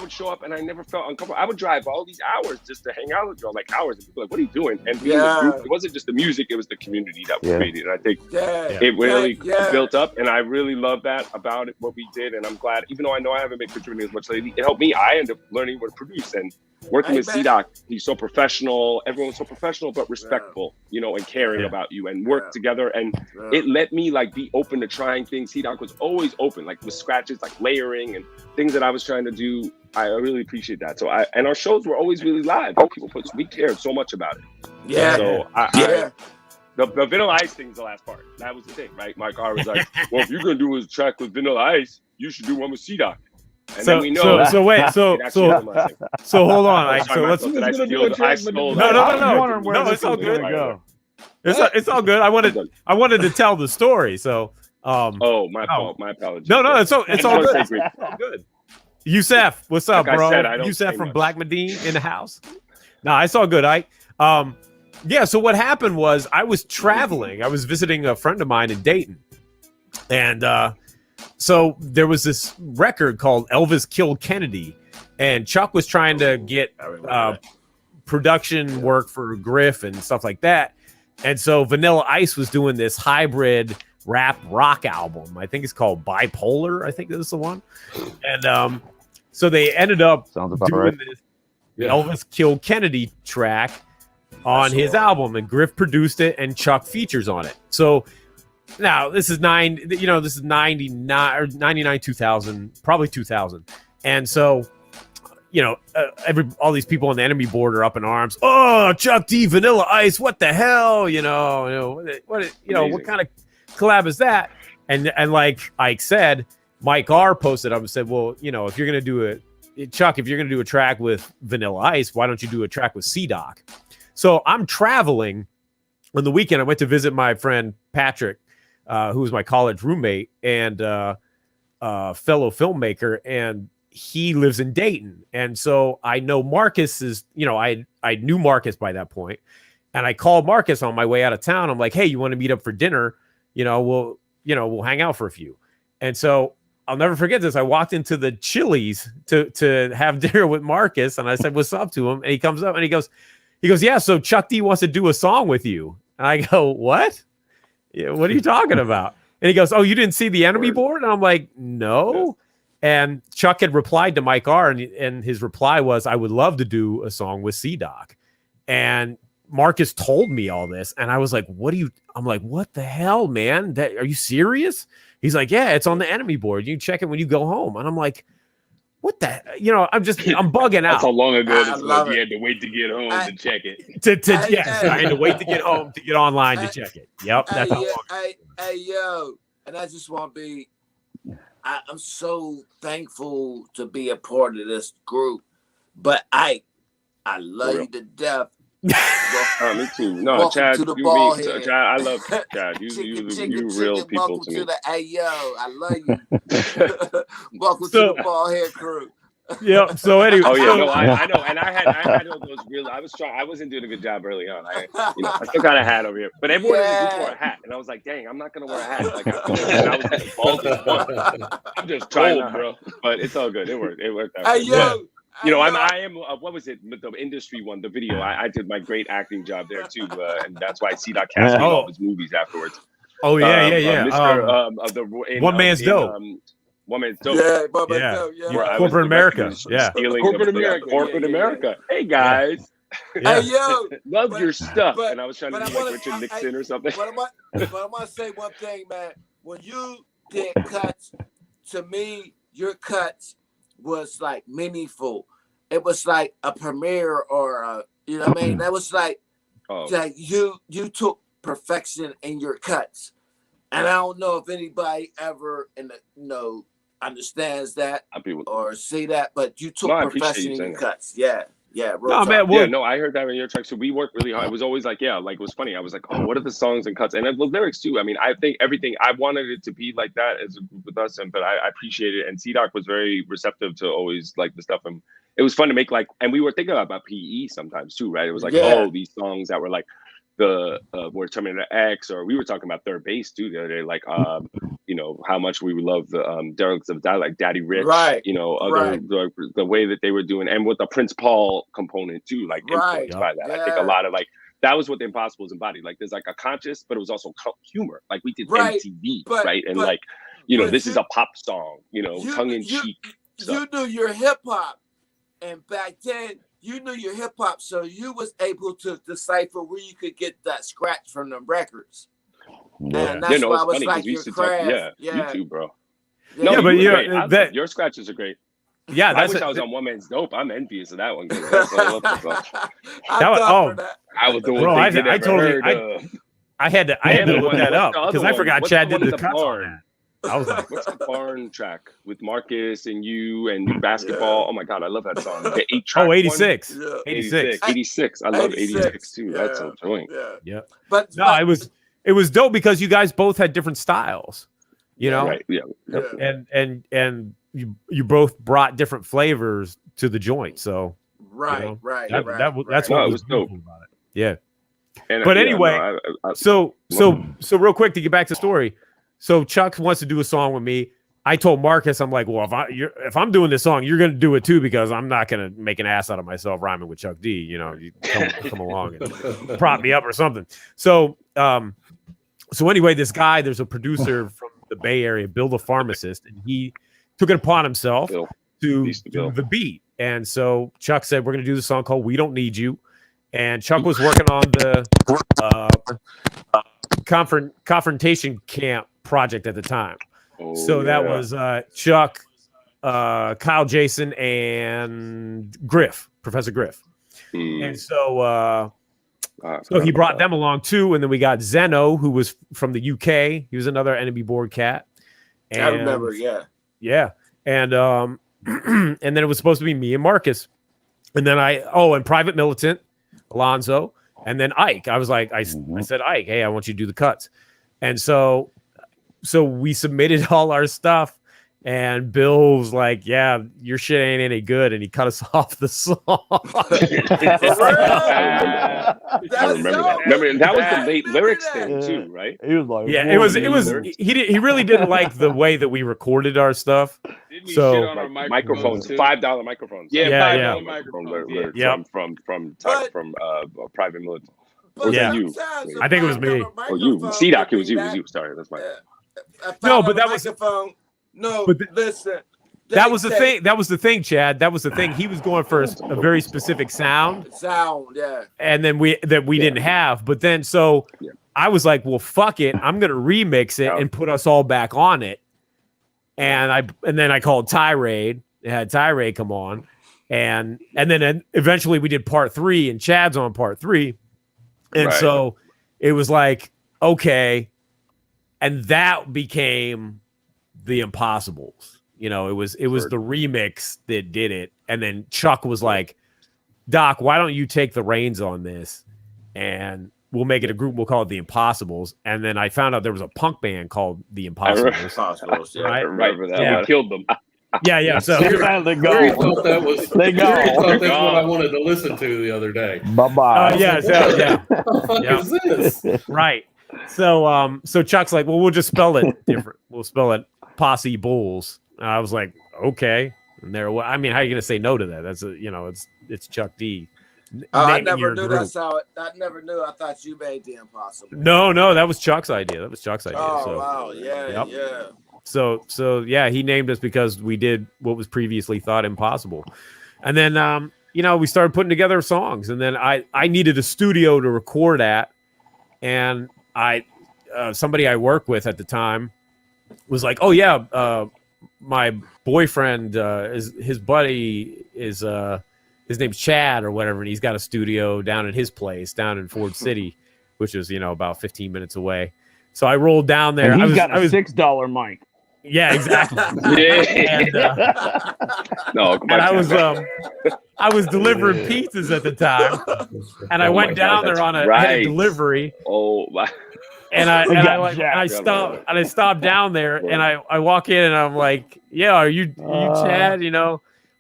would show up and I never felt uncomfortable. I would drive all these hours just to hang out with y'all, like hours, and people were like, what are you doing? And being a group, it wasn't just the music, it was the community that we created. And I think it really built up, and I really love that about it, what we did. And I'm glad, even though I know I haven't been contributing as much lately, it helped me. I ended up learning what to produce, and working with C-Doc, he's so professional. Everyone's so professional, but respectful, you know, and caring about you, and work together. And it let me, like, be open to trying things. C-Doc was always open, like with scratches, like layering and things that I was trying to do. I really appreciate that. So and our shows were always really live. We cared so much about it. So the Vanilla Ice thing is the last part. That was the thing, right? Mike R was like, well, if you're going to do a track with Vanilla Ice, you should do one with C-Doc. And then we know. So wait. So hold on. Like, so let's. No. It's all good. It's all good. I wanted to tell the story. So. My fault. My apologies. No. It's all good. It's all good. Yusef, what's up, bro? Yusef from Black Medine in the house. Nah, it's all good. Yeah. So what happened was I was traveling. I was visiting a friend of mine in Dayton, and so there was this record called Elvis Killed Kennedy, and Chuck was trying to get production work for Griff and stuff like that. And so Vanilla Ice was doing this hybrid rap rock album. I think it's called Bipolar. I think this is the one. And so they ended up doing this Elvis Killed Kennedy track on his album, and Griff produced it and Chuck features on it. So now this is 99 or 99, 2000, probably 2000. And so, all these people on the enemy board are up in arms. Oh, Chuck D, Vanilla Ice, what the hell? What kind of collab is that? And like Ike said, Mike R posted up and said, well, if you're gonna do Chuck, if you're gonna do a track with Vanilla Ice, why don't you do a track with C-Doc? So I'm traveling on the weekend. I went to visit my friend Patrick, who was my college roommate and fellow filmmaker, and he lives in Dayton. And so I know Marcus is, I knew Marcus by that point, and I called Marcus on my way out of town. I'm like, hey, you want to meet up for dinner? We'll hang out for a few. And so I'll never forget this. I walked into the Chili's to have dinner with Marcus, and I said, what's up to him? And he comes up and he goes, yeah, so Chuck D wants to do a song with you. And I go, what? Yeah, what are you talking about? And he goes, oh, you didn't see the enemy board? And I'm like, no. And Chuck had replied to Mike R, and his reply was, I would love to do a song with C-Doc. And Marcus told me all this, and I was like, I'm like, what the hell, man? Are you serious? He's like, yeah, it's on the enemy board. You can check it when you go home. And I'm like, what the, I'm bugging out. That's how long ago this was. You had to wait to get home to check it. I had to wait to get home to get online to check it. Yep. That's how long. Hey, yo, and I just want to be, I'm so thankful to be a part of this group, but I love you to death. Me too. No, Chad, I love Chad. You real people to me. Hey, yo, I love you. Welcome to the ball head crew. Yeah. So anyway, I know, and I had those real. I wasn't doing a good job early on. I still got a hat over here, but everyone in the group wore a hat, and I was like, dang, I'm not gonna wear a hat. Like, and I was like, bald as fuck. I'm just trying, bro. But it's all good. It worked. It worked out. Hey, yo. I am. What was it? The industry one, the video. I did my great acting job there too, and that's why C-Doc cast me in all his movies afterwards. Oh yeah. Mr. Of the One Man's Dope. One Man's Dope. Yeah. Corporate America. Yeah. Corporate America. Hey guys. Hey yo, love your stuff. And I was trying to be like Richard Nixon or something. But I want to say one thing, man. When you did cuts, to me, your cuts was like meaningful. It was like a premiere or what I mean? That was like you took perfection in your cuts. And I don't know if anybody ever understands that or see that, but you took perfection in your cuts. Yeah. Yeah, I heard that in your track. So we worked really hard. It was always like, it was funny. I was like, oh, what are the songs and cuts? And the lyrics too. I mean, I think everything, I wanted it to be like that as a group with us, but I appreciate it. And C-Doc was very receptive to always like the stuff. And it was fun to make and we were thinking about PE sometimes too, right? It was like, these songs that were like were Terminator X, or we were talking about Third Base too the other day, like how much we love the Derelicts of Die, like Daddy Rich, right? The way that they were doing, and with the Prince Paul component too, like influenced by that. I think a lot of that was what the Impossibulls embodied. Like there's like a conscious, but it was also humor. Like we did MTV, right? And this is a pop song, tongue in cheek. You knew your hip hop, and back then you knew your hip hop, so you was able to decipher where you could get that scratch from the records. Yeah. And that's why I was like your craft. You too, bro. Yeah, but your scratches are great. Yeah, I wish I was on One Man's Dope. I'm envious of that one. I was doing. Bro, I had to look that up because I forgot Chad did the cuts on that. I was like, what's the barn track with Marcus and you and basketball? Oh my God, I love that song. The 8-track 86. One. 86. I love 86 too. Yeah. That's a joint. Yeah. But it was dope because you guys both had different styles, Right. Yeah. And you both brought different flavors to the joint. So right. That's what was dope about it. Yeah. But so real quick to get back to the story. So Chuck wants to do a song with me. I told Marcus, I'm like, well, if I'm doing this song, you're going to do it too, because I'm not going to make an ass out of myself rhyming with Chuck D. You know, you come along and prop me up or something. So, anyway, this guy, there's a producer from the Bay Area, Bill the Pharmacist, and he took it upon himself to do the beat. And so Chuck said, we're going to do this song called We Don't Need You. And Chuck was working on the confrontation camp project at the time. That was Chuck, Kyle Jason, and Griff, Professor Griff. And so he brought them along too. And then we got Zeno, who was from the UK. He was another enemy board cat. And, I remember, yeah. Yeah. And and then it was supposed to be me and Marcus. And then and Private Militant, Alonzo, and then Ike. I was like, I said, Ike, hey, I want you to do the cuts. And so we submitted all our stuff, and Bill was like, yeah, your shit ain't any good. And he cut us off the song. I remember that. Remember, that was the late lyrics thing too, right? He was like, yeah, it was. He really didn't like the way that we recorded our stuff. Didn't he shit on our microphones, $5 microphones. Yeah, $5 microphones. From Private Militant. Or was that you? I think it was me. Oh, you. C-Doc, it was you. Sorry, that's my. No, but that was. No, listen. That was the thing. That was the thing, Chad. That was the thing. He was going for a very specific sound. Yeah. And then we didn't have. But then I was like, well, fuck it. I'm gonna remix it and put us all back on it. And then I called Tirade. I had Tirade come on, and then eventually we did part 3, and Chad's on part 3, and so it was like, okay, and that became the Impossibulls. You know, it was the remix that did it. And then Chuck was like, Doc, why don't you take the reins on this and we'll make it a group. We'll call it the Impossibulls. And then I found out there was a punk band called the Impossibulls. I remember that. Yeah. We killed them. Yeah. So they go. Thought that was, they go. Thought that's what I wanted to listen to the other day. Bye-bye. Yeah. What is this? Right. So Chuck's like, well, we'll just spell it different. We'll spell it Posse Bulls. And I was like, okay. And I mean, how are you going to say no to that? That's it's Chuck D. I never knew that's how it. I never knew. I thought you made the Impossible. No, that was Chuck's idea. Oh, wow. Yeah. So yeah, he named us because we did what was previously thought impossible. And then, we started putting together songs, and then I needed a studio to record at. And somebody I worked with at the time was like, oh yeah, my boyfriend, his buddy is, his name's Chad or whatever. And he's got a studio down at his place down in Ford City, which is, about 15 minutes away. So I rolled down there. And he's got a $6 mic. Yeah, exactly. And I was delivering pizzas at the time, and I went down there on a delivery. Oh my! And I stopped down there, and I walk in, and I'm like, yeah, are you Chad?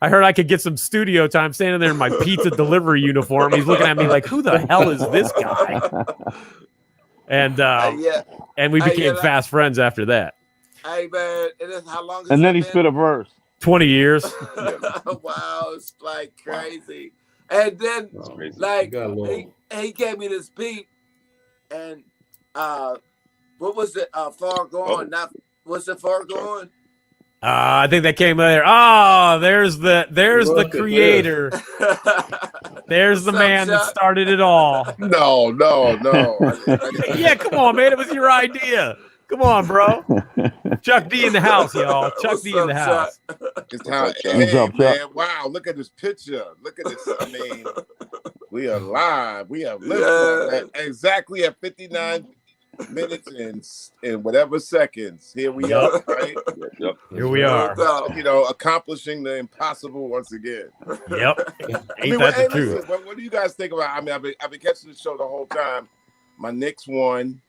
I heard I could get some studio time. Standing there in my pizza delivery uniform. He's looking at me like, who the hell is this guy? And we became fast friends after that. Hey man, how long? And then he spit a verse. 20 years. Wow, it's like crazy. And then he gave me this beat, and what was it? Far Gone? Was it Far Gone? I think that came there. Oh, there's the creator. There's the man that started it all. No. Yeah, come on, man. It was your idea. Come on, bro. Chuck D in the house, y'all. Chuck D in the house. Man, wow, look at this picture. Look at this. I mean, we are live. We have lived exactly at 59 minutes and whatever seconds. Here we are, right? Yep. Here we are. Accomplishing the impossible once again. Yep. Ain't that the truth? Listen, what do you guys think about? I mean, I've been catching the show the whole time. My Knicks won.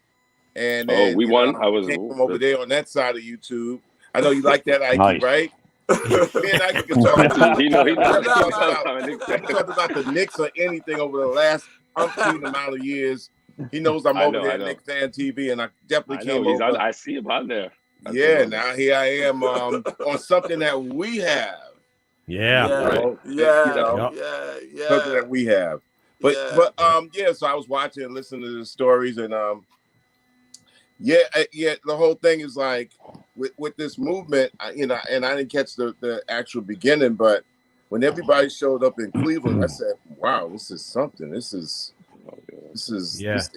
And then, we won. I was from over there on that side of YouTube. I know you like that, Ike, right? Me and Ike can talk about the Knicks or anything over the last umpteen amount of years. He knows I'm over there at Knicks Fan TV, and I definitely came over. I see him on there. Yeah, now here I am on something that we have. Yeah. Something that we have. But so I was watching and listening to the stories, and the whole thing is like with this movement, and I didn't catch the actual beginning, but when everybody showed up in Cleveland, I said, "Wow, this is something. This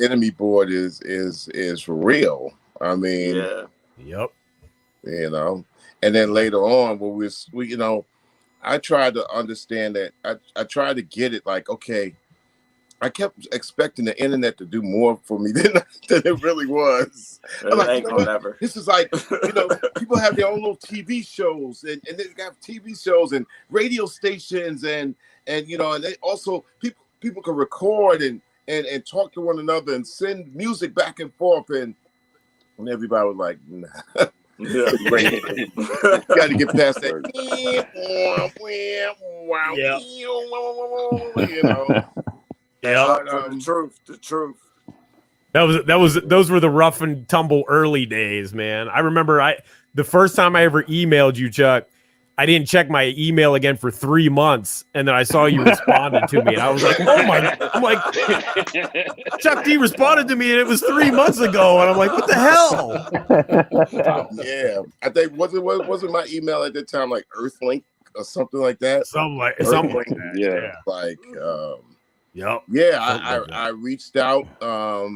enemy board is for real." I mean, yep. And then later on, when we I tried to understand that. I tried to get it. Like, okay, I kept expecting the internet to do more for me than it really was. I'm like, this is like, people have their own little TV shows, and they got TV shows and radio stations, and they also people can record and talk to one another and send music back and forth, and everybody was like, nah. Got to get past that. The truth. Those were the rough and tumble early days, man. I remember the first time I ever emailed you, Chuck, I didn't check my email again for 3 months, and then I saw you responded to me, and I was like, "Oh my!" I'm like, Chuck D responded to me, and it was 3 months ago, and I'm like, "What the hell?" Yeah, I think wasn't my email at that time like Earthlink or something like that. Something like that. Yeah. Like, yep. Yeah, I reached out. I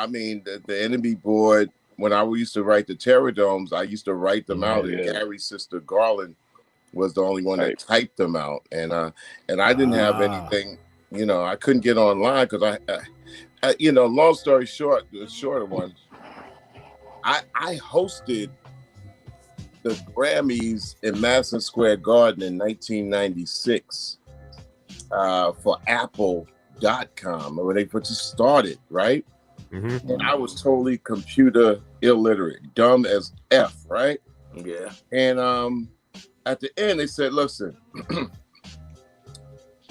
mean, the enemy board. When I used to write the Terror Domes, I used to write them out, and Gary's sister Garland was the only one that typed them out, and I didn't have anything. I couldn't get online because I long story short, the shorter one, I hosted the Grammys in Madison Square Garden in 1996 for Apple.com, when they just started, right? Mm-hmm. And I was totally computer illiterate, dumb as F, right? Yeah. And at the end, they said, listen,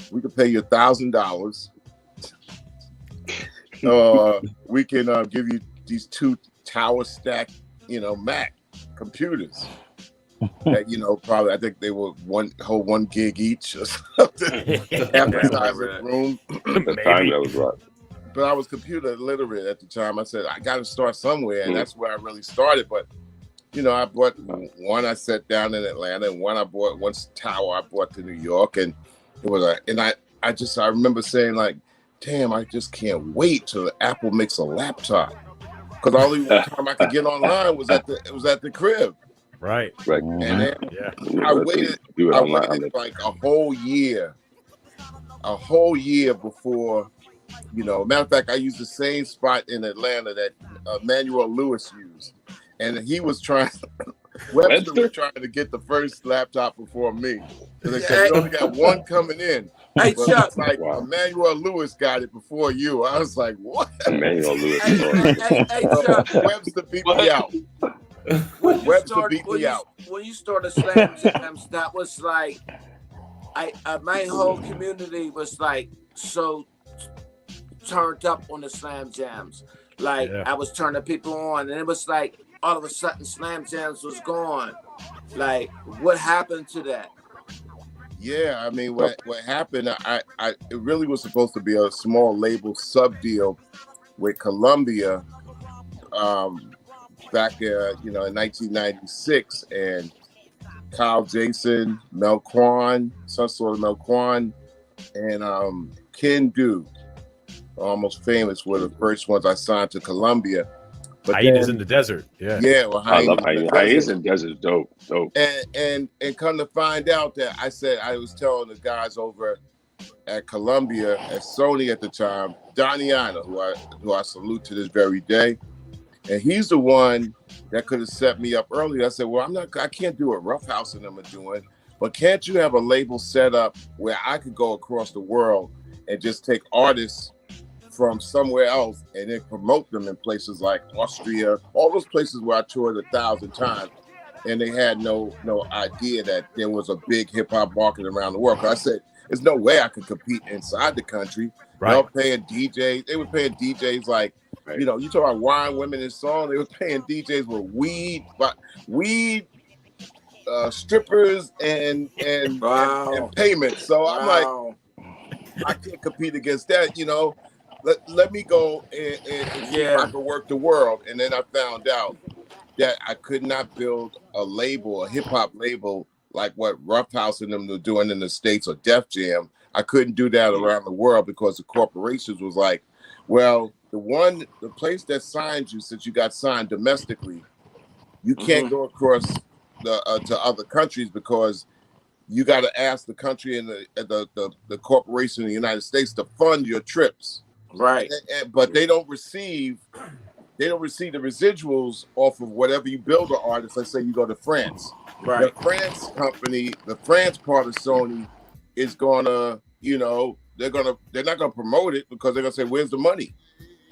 we can pay you $1,000. We can give you these 2 tower stack, Mac computers. That, probably, I think they were 1 gig each or something. Half the size of the room. The time that was right. But I was computer illiterate at the time. I said, I got to start somewhere. And that's where I really started. But, I bought one I set down in Atlanta, and one tower I bought to New York. And it was I remember saying, like, damn, I just can't wait till Apple makes a laptop. Because the only time I could get online was at the crib. Right. And then I waited like a whole year before. Matter of fact, I used the same spot in Atlanta that Manuel Lewis used, and he was trying. Webster was trying to get the first laptop before me. So they said, "We only got one coming in." Hey, Chuck. It's like Emmanuel Lewis got it before you. I was like, "What?" Emmanuel Lewis. Hey, Chuck. Webster beat me out. Webster beat me out. When you started Slam Jams, that was like, my whole community was like so turned up on the Slam Jams. Like, I was turning people on, and it was like all of a sudden Slam Jams was gone. Like, what happened to that? Yeah, I mean, what happened? It really was supposed to be a small label sub deal with Columbia, back in 1996, and Kyle Jason, Melquan, some sort of Melquan, and Ken Du, Almost Famous, were the first ones I signed to Columbia. But Hyenas in the Desert. Well, I love Hyenas in the Desert. Dope. And come to find out that I was telling the guys over at Columbia, at Sony at the time, Doniana, who I salute to this very day, and he's the one that could have set me up earlier. I said, well, I can't do what Roughhouse and them are doing, but can't you have a label set up where I could go across the world and just take artists from somewhere else and then promote them in places like Austria, all those places where I toured 1,000 times, and they had no idea that there was a big hip hop market around the world. I said, there's no way I could compete inside the country. Right. They were paying DJs. They were paying DJs like, you know, you talk about wine, women, and song. They were paying DJs with weed, strippers, and payments. So I'm like, I can't compete against that. You know, let me go and see if I can work the world. And then I found out that I could not build a label, a hip hop label, like what Rough House and them were doing in the States or Def Jam. I couldn't do that around the world because the corporations was like, well, the place that signed you, since you got signed domestically, you can't go across to other countries because you got to ask the country and the corporation in the United States to fund your trips. Right. But they don't receive the residuals off of whatever you build an artist. Let's say you go to France. Right. The France company, the France part of Sony is gonna, you know, they're not gonna promote it because they're gonna say, where's the money?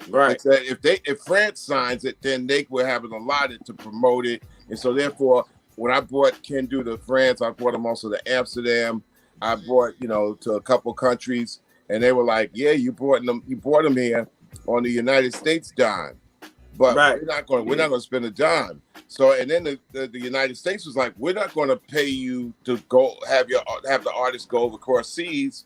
Right. If France signs it, then they will have it allotted to promote it. And so therefore, when I brought Ken Do to France, I brought him also to Amsterdam. I brought, you know, to a couple countries, and they were like, yeah, you brought them here on the United States dime. But we're not going to spend a dime. So, and then the United States was like, we're not going to pay you to go have the artist go across seas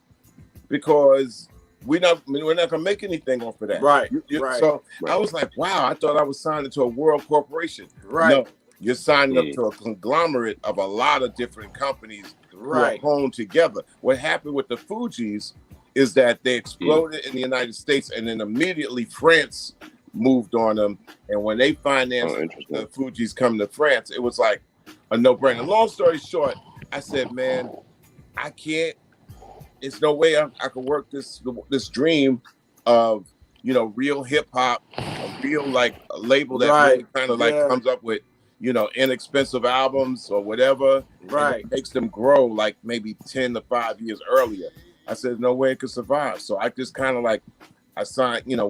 because we're not going to make anything off of that. Right. So I was like, wow, I thought I was signed into a world corporation. Right. No, you're signing up to a conglomerate of a lot of different companies who are honed together. What happened with the Fugees is that they exploded in the United States, and then immediately France moved on them. And when they financed the Fugees coming to France, it was like a no-brainer. Long story short, I said, man, I can't. It's no way I could work this dream of, you know, real hip hop, a real like a label that really kind of like comes up with, you know, inexpensive albums or whatever, and it makes them grow like maybe 10 to 5 years earlier. I said, no way it could survive. So I just kind of like, we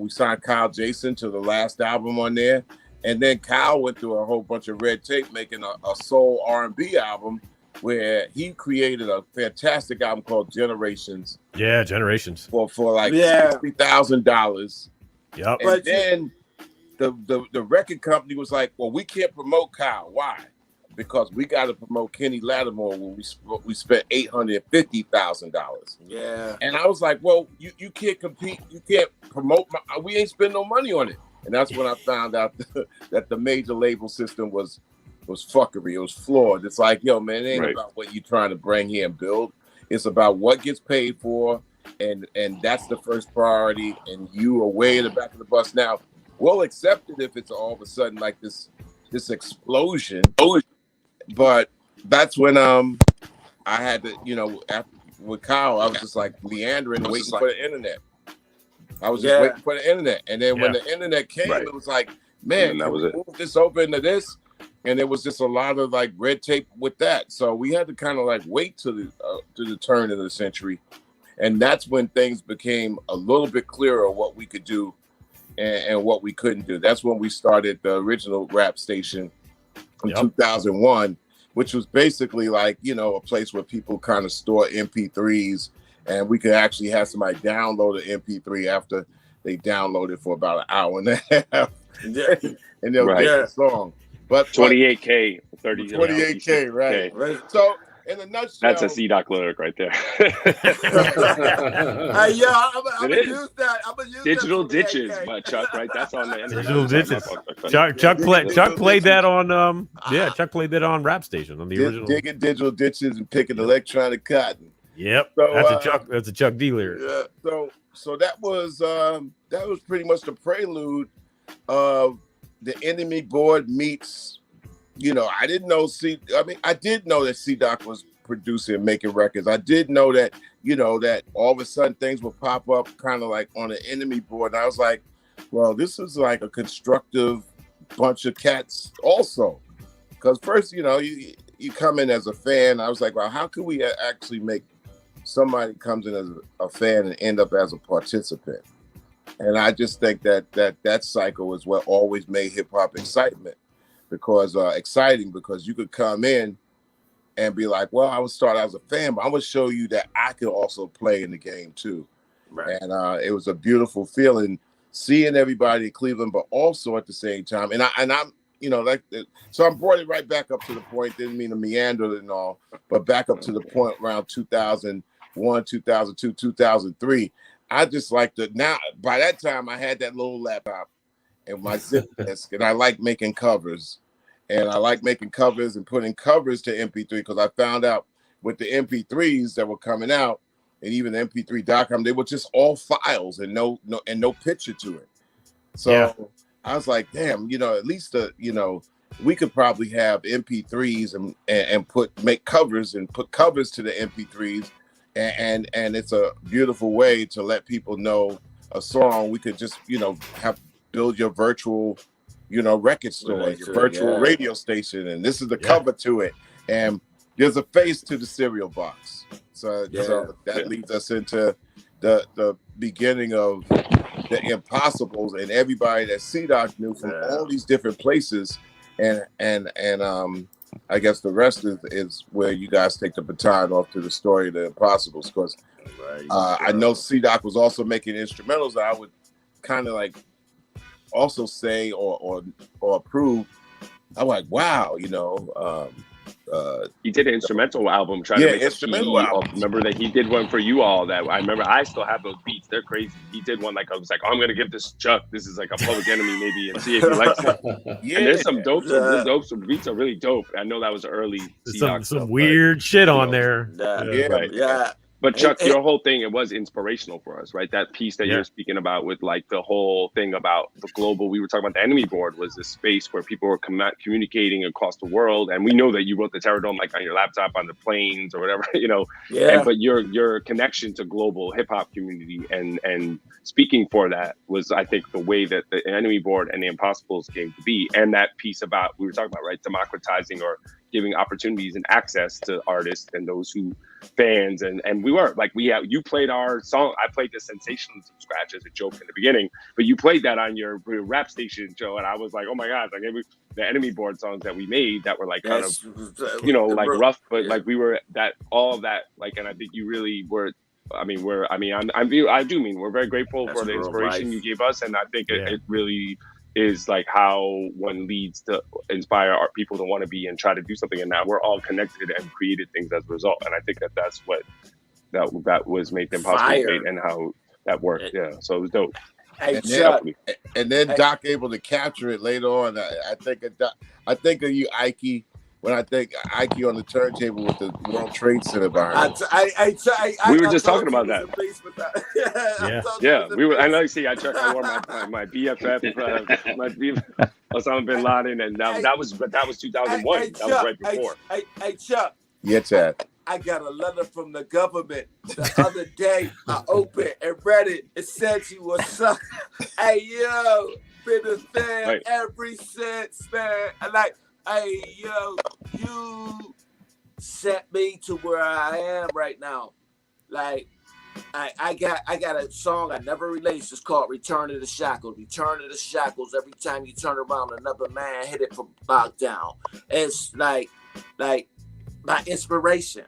signed Kyle Jason to the last album on there. And then Kyle went through a whole bunch of red tape making a soul R&B album where he created a fantastic album called Generations. Yeah, Generations. For like $60,000. Yep. And then the record company was like, well, we can't promote Kyle. Why? Because we got to promote Kenny Lattimore when we spent $850,000. Yeah. And I was like, well, you can't compete. You can't promote. We ain't spend no money on it. And that's when I found out that the major label system was fuckery. It was flawed. It's like, yo, man, it ain't about what you're trying to bring here and build. It's about what gets paid for, and that's the first priority. And you are way in the back of the bus. Now, we'll accept it if it's all of a sudden like this explosion. But that's when I had to, you know, with Kyle, I was just like meandering, waiting for the internet. I was just waiting for the internet. And then when the internet came, it was like, man, can we move this over into this? And there was just a lot of like red tape with that. So we had to kind of like wait to the turn of the century. And that's when things became a little bit clearer what we could do and what we couldn't do. That's when we started the original rap station in 2001, which was basically like, you know, a place where people kind of store MP3s, and we could actually have somebody download an MP3 after they download it for about an hour and a half. And they'll get the song. But 28K, 28K, right. So in a nutshell, that's a C-Doc lyric right there. I'm gonna use that. I'm gonna use Digital that Ditches by Chuck, right? That's on the Digital Ditches. Chuck played that on Chuck played that on Rap Station on the original. Digging digital ditches and picking electronic cotton. Yep. So, that's a Chuck D lyric. Yeah. So that was pretty much the prelude of the Enemy Board meets, you know, I did know that C-Doc was producing and making records. I did know that, you know, that all of a sudden things would pop up kind of like on the Enemy Board. And I was like, well, this is like a constructive bunch of cats also. Because first, you know, you come in as a fan. I was like, well, how could we actually make somebody comes in as a fan and end up as a participant? And I just think that cycle is what always made hip hop exciting, because you could come in and be like, well, I would start as a fan, but I'm gonna show you that I can also play in the game too. And it was a beautiful feeling seeing everybody in Cleveland, but also at the same time, I'm so I'm brought it right back up to the point. Didn't mean to meander and all, but back up to the point around 2001, 2002, 2003. I just like now. By that time, I had that little laptop and my zip disk, and I like making covers. And I like making covers and putting covers to MP3 because I found out with the MP3s that were coming out, and even MP3.com, they were just all files and no picture to it. So I was like, damn, at least we could probably have MP3s and make covers and put covers to the MP3s, and it's a beautiful way to let people know a song. We could just build your virtual record store, your virtual radio station, and this is the cover to it, and there's a face to the cereal box. So that leads us into the beginning of the Impossibulls and everybody that C-Doc knew from all these different places, and I guess the rest is where you guys take the baton off to the story of the Impossibulls, because I know C-Doc was also making instrumentals that I would kind of like also say or approve. I'm like, wow, he did an instrumental album trying to make instrumental album. Remember that he did one for you all that I remember. I still have those beats. They're crazy. He did one like I was like, I'm gonna give this Chuck. This is like a Public Enemy maybe, and see if he likes it. And there's some dope. Some beats are really dope. I know that was early. Some weird shit on there. But Chuck, your whole thing, it was inspirational for us, right? That piece that you're speaking about with like the whole thing about the global, we were talking about the enemy board was this space where people were communicating across the world. And we know that you wrote the Terradome like on your laptop, on the planes or whatever, but your connection to global hip hop community and speaking for that was, I think, the way that the enemy board and the Impossibulls came to be. And that piece about, we were talking about, right, democratizing or giving opportunities and access to artists and those who fans and we were like you played our song. I played the Sensations from scratch as a joke in the beginning, but you played that on your rap station show, and I was like, oh my god, like the enemy board songs that we made that were like kind of like rough, but like we were that all of that like, and I think you really were. I do mean we're very grateful for the inspiration you gave us, and I think it really is like how one leads to inspire our people to want to be and try to do something, and now we're all connected and created things as a result. And I think that's what that was made Impossible and how that worked. So it was dope. And then Doc able to capture it later on. I think of you, Ike. When I think Ike on the turntable with the World Trade Center behind. We were just talking about that. We were. I know. See, I wore my BFF, my BFF, Osama bin Laden, and that was 2001. That was right before. Hey, Chuck. Yeah, Chad. I got a letter from the government the other day. I opened and read it. It said you were suck. Hey, yo, been a fan ever since, man. And like. Hey, yo, you set me to where I am right now. Like, I got a song I never released. It's called Return to the Shackles. Return to the Shackles. Every time you turn around, another man hit it from lockdown. It's like my inspiration.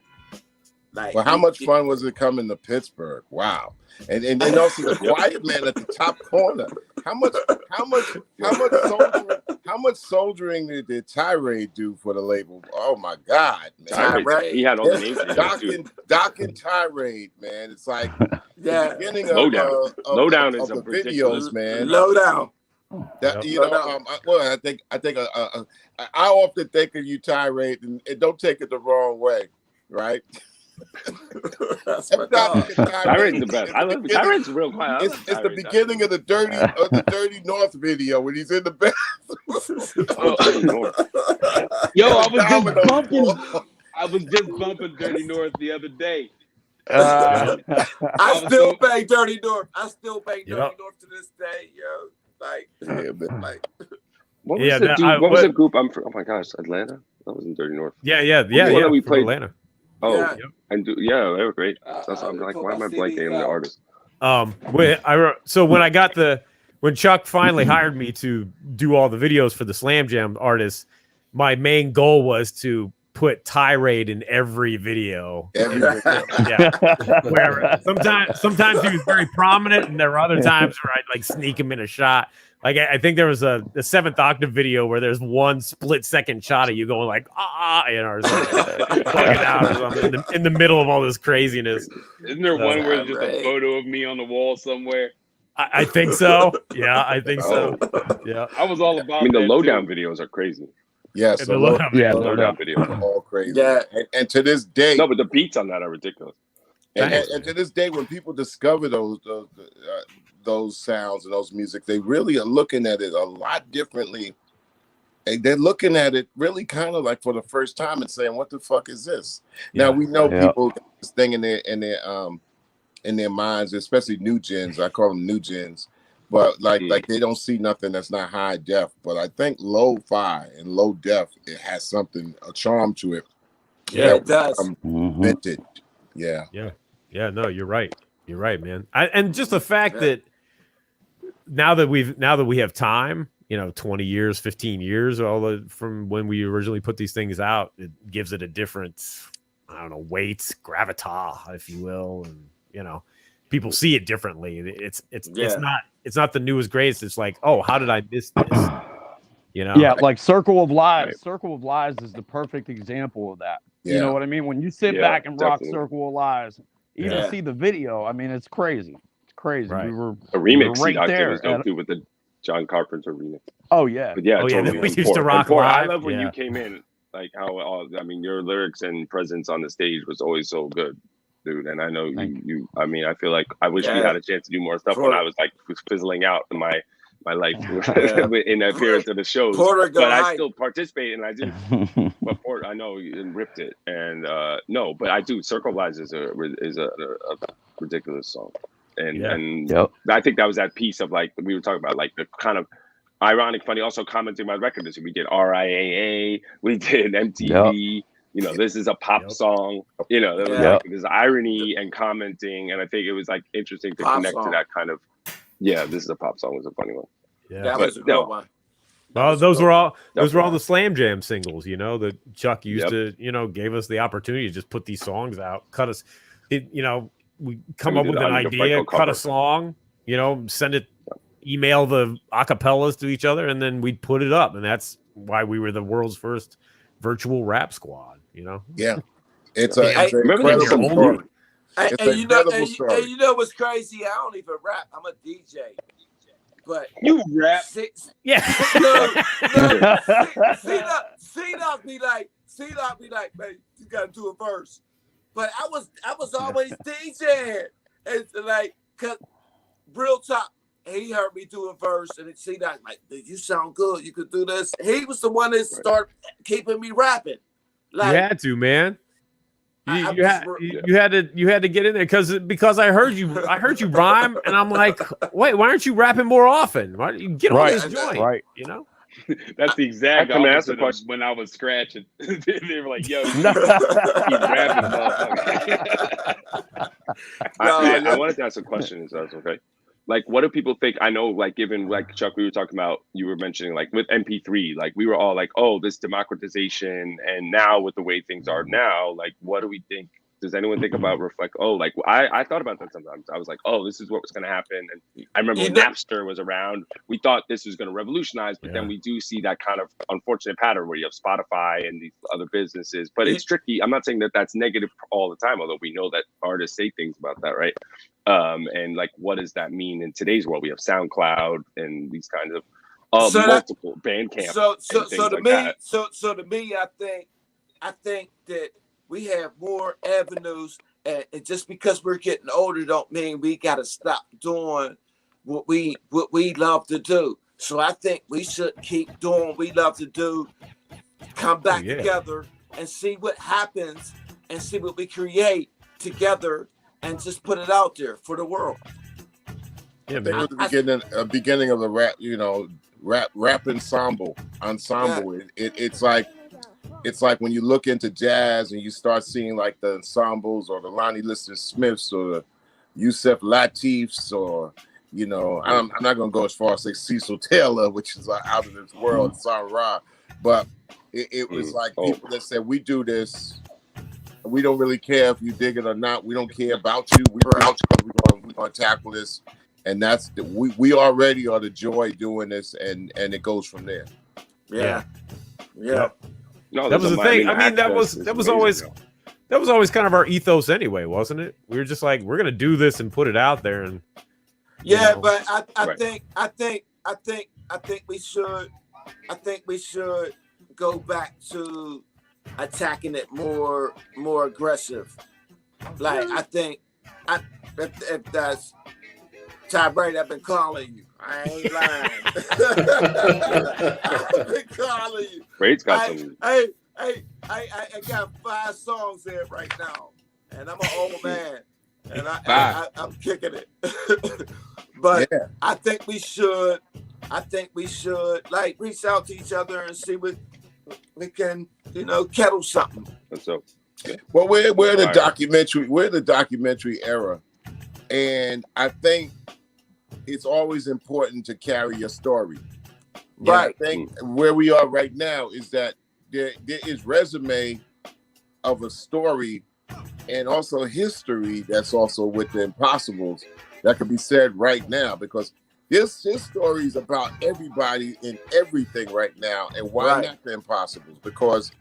Like, well, how much fun was it coming to Pittsburgh? Wow. And also the Quiet Man at the top corner. How much soldiering did Tirade do for the label? Oh my God, man. Tirade. He had all the names. Doc and Tirade, man. It's like the beginning of Lowdown is the videos, man. Lowdown. I often think of you, Tirade, and don't take it the wrong way, right? That's my dog. Tirade's the best. I love Tirade's real quiet. It's the beginning of the Dirty North video when he's in the bathroom. Yo, I was just bumping Dirty North the other day. I still bang Dirty North. Dirty North to this day, yo. What was the group? I'm from? Oh my gosh, Atlanta. That was in Dirty North. Yeah. We played Atlanta. Oh, they were great. I'm like, why am I blanking on the artist? When Chuck finally hired me to do all the videos for the Slam Jam artists, my main goal was to put tirade in every video. Every Yeah. Where sometimes he was very prominent, and there were other times where I'd like sneak him in a shot. Like I think there was a 7th Octave video where there's one split-second shot of you going like or something, bugging out or something in the middle of all this craziness. Isn't there one where it's just a photo of me on the wall somewhere? I think so. Yeah, I think so. Yeah, I was all about. I mean, the that lowdown too. videos are crazy. Yeah, the so lowdown Lowdown videos are all crazy. Yeah, and to this day, no, but the beats on that are ridiculous. And to this day, when people discover those sounds and those music, they really are looking at it a lot differently. And they're looking at it really kind of like for the first time and saying, "What the fuck is this?" Now we know people got this thing in their minds, especially new gens. I call them new gens, but like they don't see nothing that's not high def. But I think lo-fi and low def, it has something, a charm to it. Yeah, it does. Vintage. Yeah. Yeah. No, you're right. You're right, man. And just the fact that now that we have time, 20 years, 15 years, from when we originally put these things out, it gives it a different, I don't know, weight, gravitas, if you will, and people see it differently. It's not the newest greatest. It's like, oh, how did I miss this? Yeah, like Circle of Lies. Right. Circle of Lies is the perfect example of that. Yeah. You know what I mean? When you sit back and rock definitely. Circle of Lies, even see the video, I mean, it's crazy. It's crazy. Right. We were a remix right there. Was dope too with the John Carpenter remix. Oh yeah, but yeah, totally. We used to and rock I live. love when you came in, like how I mean, your lyrics and presence on the stage was always so good, dude. And I know you. I mean, I feel like I wish we had a chance to do more stuff when I was fizzling out in my life in the appearance of the shows. But I still participate and I do. But I know you ripped it, and no, but I do. Circle of Lies is a ridiculous song, and I think that was that piece of like we were talking about, like the kind of ironic, funny. Also commenting my record this week. We did RIAA, we did MTV. This is a pop song. There was like this irony and commenting, and I think it was like interesting to connect to that kind of. Yeah, this is a pop song was a funny one. Yeah, that was a good one. Well, those were all the Slam Jam singles, that Chuck used to, gave us the opportunity to just put these songs out, cut us. We come up with an idea, cut a song, send it, email the acapellas to each other, and then we'd put it up, and that's why we were the world's first virtual rap squad. Yeah, it's an incredible story. And you know what's crazy? I don't even rap. I'm a DJ. But you rap, C-Dog be like, man, you gotta do a verse. But I was always DJing, and like, cause real talk, he heard me do a verse, and C-Dog like, dude, you sound good, you could do this. He was the one that started keeping me rapping. Like, you had to, man. You had to get in there because I heard you rhyme, and I'm like, wait, why aren't you rapping more often? Why don't you get on this joint? Right. That's the exact opposite of when I was scratching. They were like, yo, keep rapping, motherfucker. I wanted to ask a question, if that's okay. Like, what do people think? I know, like, given, like, Chuck, we were talking about, you were mentioning, like, with MP3, like, we were all like, oh, this democratization, and now with the way things are now, like, what do we think? Does anyone think about, reflect, oh, like, I thought about that sometimes. I was like, oh, this is what was going to happen. And I remember when Napster was around, we thought this was going to revolutionize, but then we do see that kind of unfortunate pattern where you have Spotify and these other businesses. But it's tricky. I'm not saying that that's negative all the time, although we know that artists say things about that, right? And like, what does that mean in today's world? We have SoundCloud and these kinds of multiple Bandcamp. So to me, I think that we have more avenues, and just because we're getting older, don't mean we got to stop doing what we love to do. So I think we should keep doing what we love to do. Come back together and see what happens, and see what we create together, and just put it out there for the world. Yeah, man. I think it was the beginning of the rap ensemble. Yeah. It's like when you look into jazz and you start seeing like the ensembles or the Lonnie Liston Smiths or the Yusef Latifs or, I'm not going to go as far as say Cecil Taylor, which is out of this world, Sarah, but it was like people that said, we do this. We don't really care if you dig it or not. We don't care about you. We're going to tackle this. And that's we already are the joy doing this, and it goes from there. Yeah. Yep. No, that was the thing. I mean, that was always kind of our ethos anyway, wasn't it? We were just like, we're gonna do this and put it out there, and but I think we should go back to attacking it more aggressive. Like I think if that's Ty Brady, I've been calling you. I ain't lying. I've been calling you. Brady's got some. I got 5 songs in right now, and I'm an old man, and I'm kicking it. But yeah. I think we should like reach out to each other and see what we can, kettle something. So, yeah. Well, we're the documentary era, and I think it's always important to carry your story. Right. I think where we are right now is that there is resume of a story and also history that's also with the Impossibulls that could be said right now, because this story is about everybody and everything right now. And why not the Impossibulls? Because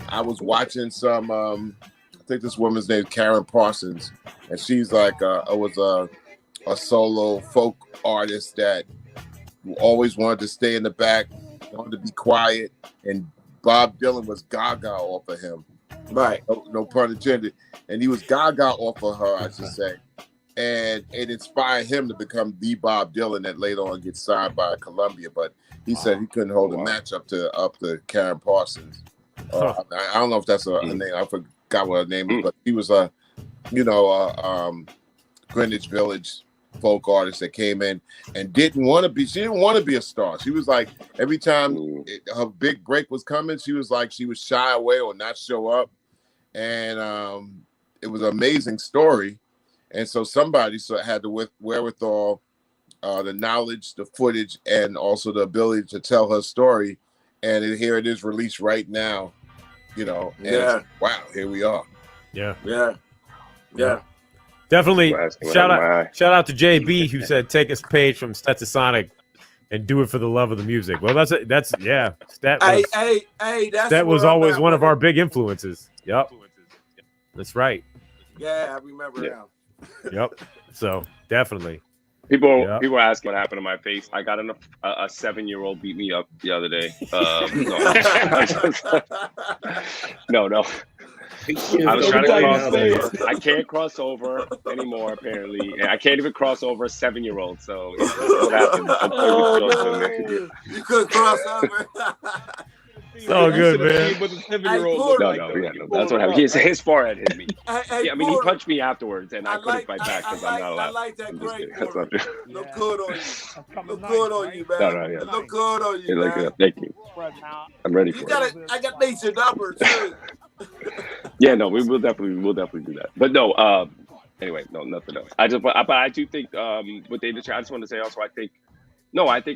I was watching some, I think this woman's name is Karen Parsons, and she's like, was a solo folk artist that always wanted to stay in the back, wanted to be quiet, and Bob Dylan was gaga off of him. Right. No pun intended. And he was gaga off of her, I should say. And it inspired him to become the Bob Dylan that later on gets signed by Columbia. But he said he couldn't hold a match up to Karen Parsons. I don't know if that's a name. I forgot what her name is, but he was a Greenwich Village folk artist that came in and she didn't want to be a star. She was like, every time her big break was coming, she was like, she would shy away or not show up. And it was an amazing story. And so somebody had the wherewithal, the knowledge, the footage, and also the ability to tell her story. And here it is released right now, and it's, wow, here we are. Yeah. Definitely shout out to JB who said take a page from Stetsasonic and do it for the love of the music. Well, that was always one of our big influences. Yep. That's right. Yeah, I remember now. Yep. So definitely. People were asking what happened to my face. I got a 7-year-old beat me up the other day. No. I was trying to cross over. I can't cross over anymore, apparently. And I can't even cross over a 7-year-old. So that's what happened. You could cross over. It's all good, man. No, that's what happened. His forehead hit me. I mean, he punched me afterwards, and I couldn't fight back because I'm not allowed. I like that great. Look good on you. Look good on you, man. Look good on you, man. Thank you. I'm ready for it. I got your number too. Yeah, no, we'll definitely do that. But no, anyway, no, nothing else. But I do think with the industry, I just want to say also, I think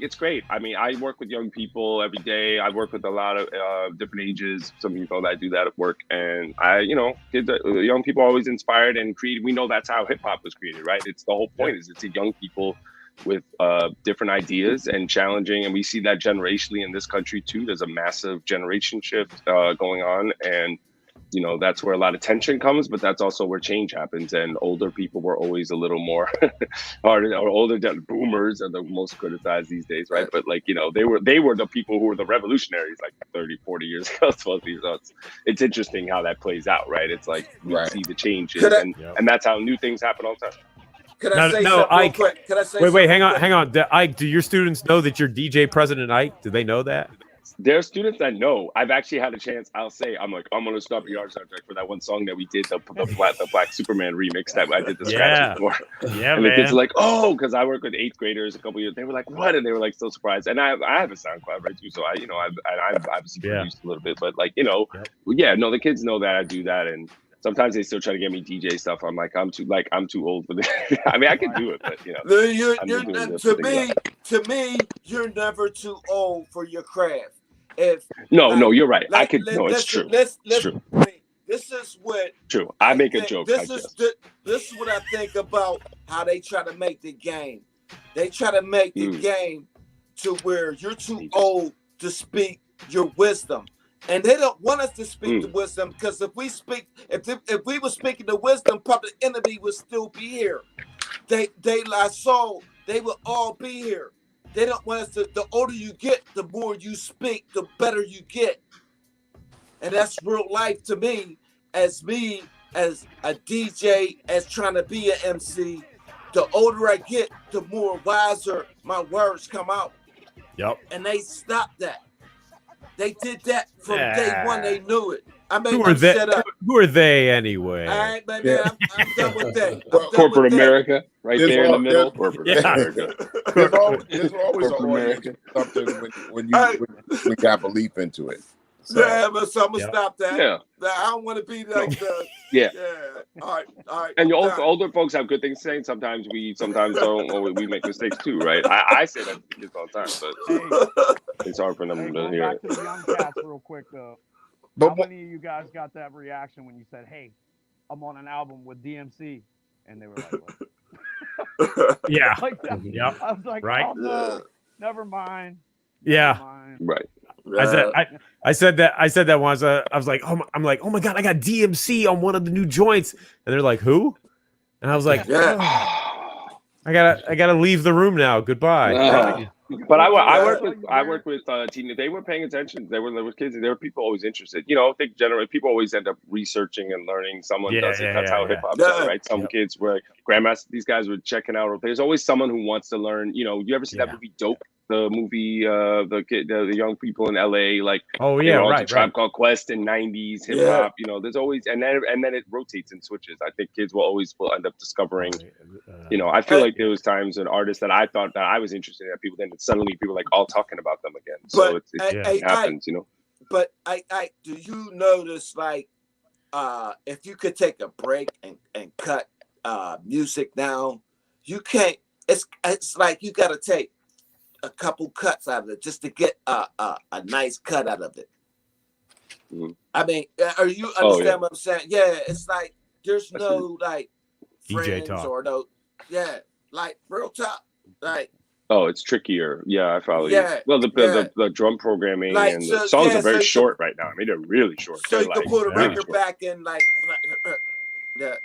it's great. I mean, I work with young people every day. I work with a lot of different ages. Some people that do that at work, and young people are always inspired and creative. We know that's how hip hop was created, right? It's the whole point is it's young people with different ideas and challenging, and we see that generationally in this country too. There's a massive generation shift going on, and that's where a lot of tension comes, but that's also where change happens. And older people were always a little more harder, or older boomers are the most criticized these days, right? But they were the people who were the revolutionaries like 30, 40 years ago. So it's interesting how that plays out, right? It's like we see the changes, and that's how new things happen all the time. Can I say something real quick? Can I say wait, hang on. Ike, do your students know that you're DJ President Ike? Do they know that? There are students that know. I've actually had a chance. I'll say, I'm going to stop your art soundtrack for that one song that we did, the Black Superman remix that I did the scratches for. Yeah, and man. the kids are like, oh, because I work with 8th graders a couple years. They were like, what? And they were like so surprised. And I have a SoundCloud, right, too. So I've obviously produced a little bit, but the kids know that I do that. And sometimes they still try to get me DJ stuff. I'm like, I'm too old for this. I mean, I can do it, but to me, you're never too old for your craft. if no, you're right. I like, could no, it's true. Let's It's true. this is what True. I make a joke. This is what I think about how they try to make the game. They try to make the game to where you're too old to speak your wisdom. And they don't want us to speak the wisdom, because if we were speaking the wisdom, Public Enemy would still be here. They would all be here. They don't want us to. The older you get, the more you speak, the better you get. And that's real life to me, as a DJ, as trying to be an MC. The older I get, the more wiser my words come out. Yep. And they stopped that. They did that from day one. They knew it. I made Who are them they? shut up. Who are they anyway? All right, but I'm done with that. Corporate America, right there in the middle. Corporate America. There's always an audience for something when you got belief into it. So. Yeah, but so I'm gonna stop that. Yeah. I don't want to be like the. Yeah. All right. And older folks have good things to say. And sometimes don't. Or we make mistakes too, right? I say that to kids all the time, but it's hard for them to hear Back to the young cats real quick though. How many of you guys got that reaction when you said, "Hey, I'm on an album with DMC," and they were like, what? Yeah. Like that. Yep. I was like, Right. oh no, never mind. Yeah. Right. I said that once. I was like, oh my god, I got DMC on one of the new joints, and they're like, who? And I was like, I gotta leave the room now. Goodbye. Right. But I work with teen. They were paying attention. They were kids. There were people always interested. You know, I think generally people always end up researching and learning. Someone does it. That's how hip hop's done, right? Some kids were like, Grandmaster. These guys were checking out. There's always someone who wants to learn. You know, you ever see that movie Dope? The movie, the young people in LA, like Tribe Called Quest in '90s hip hop. You know, there's always and then it rotates and switches. I think kids will end up discovering. You know, I feel like there was times an artist that I thought that I was interested in, that people then suddenly people like all talking about them again. So it happens, you know. But I do you notice, like, if you could take a break and cut music down, you can't. It's like you got to take a couple cuts out of it just to get a nice cut out of it. I mean, are you understand what I'm saying? Yeah, it's like there's no like DJ friends talk. or no, like real talk, like. Oh, it's trickier. Yeah, I follow you. Yeah, well, the drum programming like, and the songs are very short right now. I mean, they're really short. So they're you can put a record short. back in, like,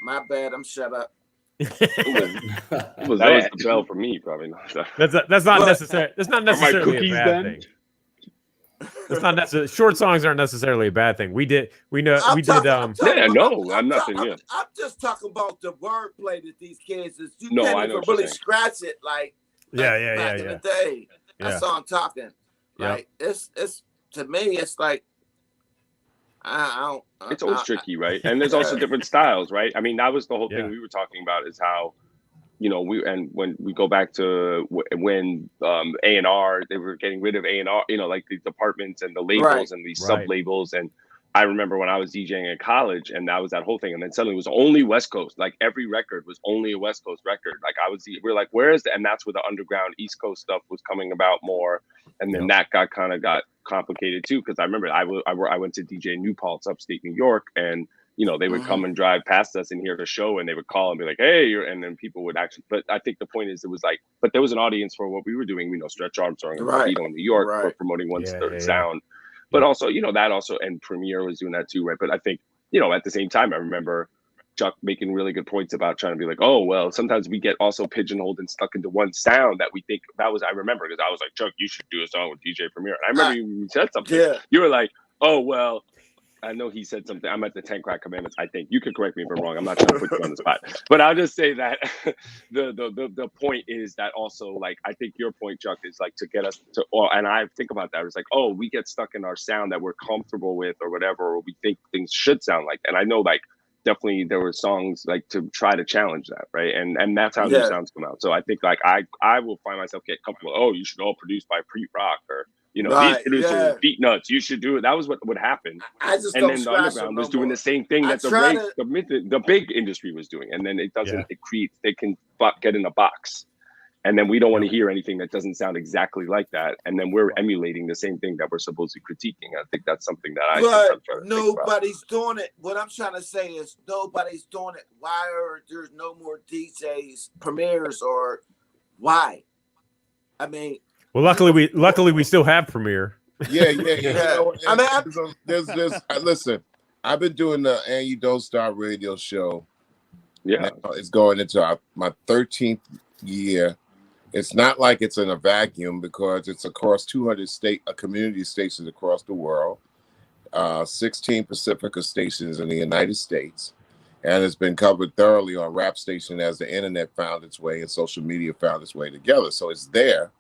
my bad, I'm shut up. That was the bell for me, probably not. That's not necessary. That's not necessarily a bad thing. That's not necessarily. Short songs aren't necessarily a bad thing. I'm just talking about the wordplay that these kids is. You I can't know even really scratch it like. Back in the day. That's all I'm talking. Like it's to me, it's like I don't. It's always tricky, right? And there's also different styles, right? I mean, that was the whole thing we were talking about, is how, you know, when we go back to when A&R, they were getting rid of A&R, you know, like the departments and the labels and these sub labels. And I remember when I was DJing in college, and that was that whole thing. And then suddenly it was only West Coast. Like every record was only a West Coast record. Like we're like, where is that? And that's where the underground East Coast stuff was coming about more. And then that got complicated too, because I remember I went to DJ New Paltz, upstate New York, and you know they would come and drive past us and hear the show, and they would call and be like, "Hey," and then people would actually. But I think the point is, it was like, but there was an audience for what we were doing. We know Stretch Armstrong and Beat New York for promoting One Third Sound, but also that also, and Premiere was doing that too, right? But I think at the same time, I remember Chuck making really good points about trying to be like, oh, well, sometimes we get also pigeonholed and stuck into one sound that we think I remember, because I was like, Chuck, you should do a song with DJ Premier. And I remember you said something. Yeah. You were like, oh, well, I know he said something. I'm at the 10 Crack Commandments. I think you could correct me if I'm wrong. I'm not trying to put you on the spot, but I'll just say that the point is that also, like, I think your point, Chuck, is like to get us to, and I think about that. It's like, oh, we get stuck in our sound that we're comfortable with or whatever, or we think things should sound like. And I know, like, definitely there were songs like to try to challenge that, right? And that's how new sounds come out. So I think like I will find myself get comfortable. Oh, you should all produce by Pete Rock, or these producers beat nuts. You should do it. That was what would happen. I just and then the underground was doing the same thing that the big industry was doing, and then it doesn't. It creates. They can get in a box, And then we don't want to hear anything that doesn't sound exactly like that. And then we're emulating the same thing that we're supposedly critiquing. I think that's something that I sometimes try to think about. Nobody's doing it. What I'm trying to say is nobody's doing it. Why are there's no more DJs, premieres, or why? I mean, well, luckily we still have Premiere. Yeah. You know, there's listen. I've been doing the And You Don't Stop radio show. Yeah, now it's going into my 13th year. It's not like it's in a vacuum because it's across 200 community stations across the world, 16 Pacifica stations in the United States, and it's been covered thoroughly on rap station as the internet found its way and social media found its way together. So it's there.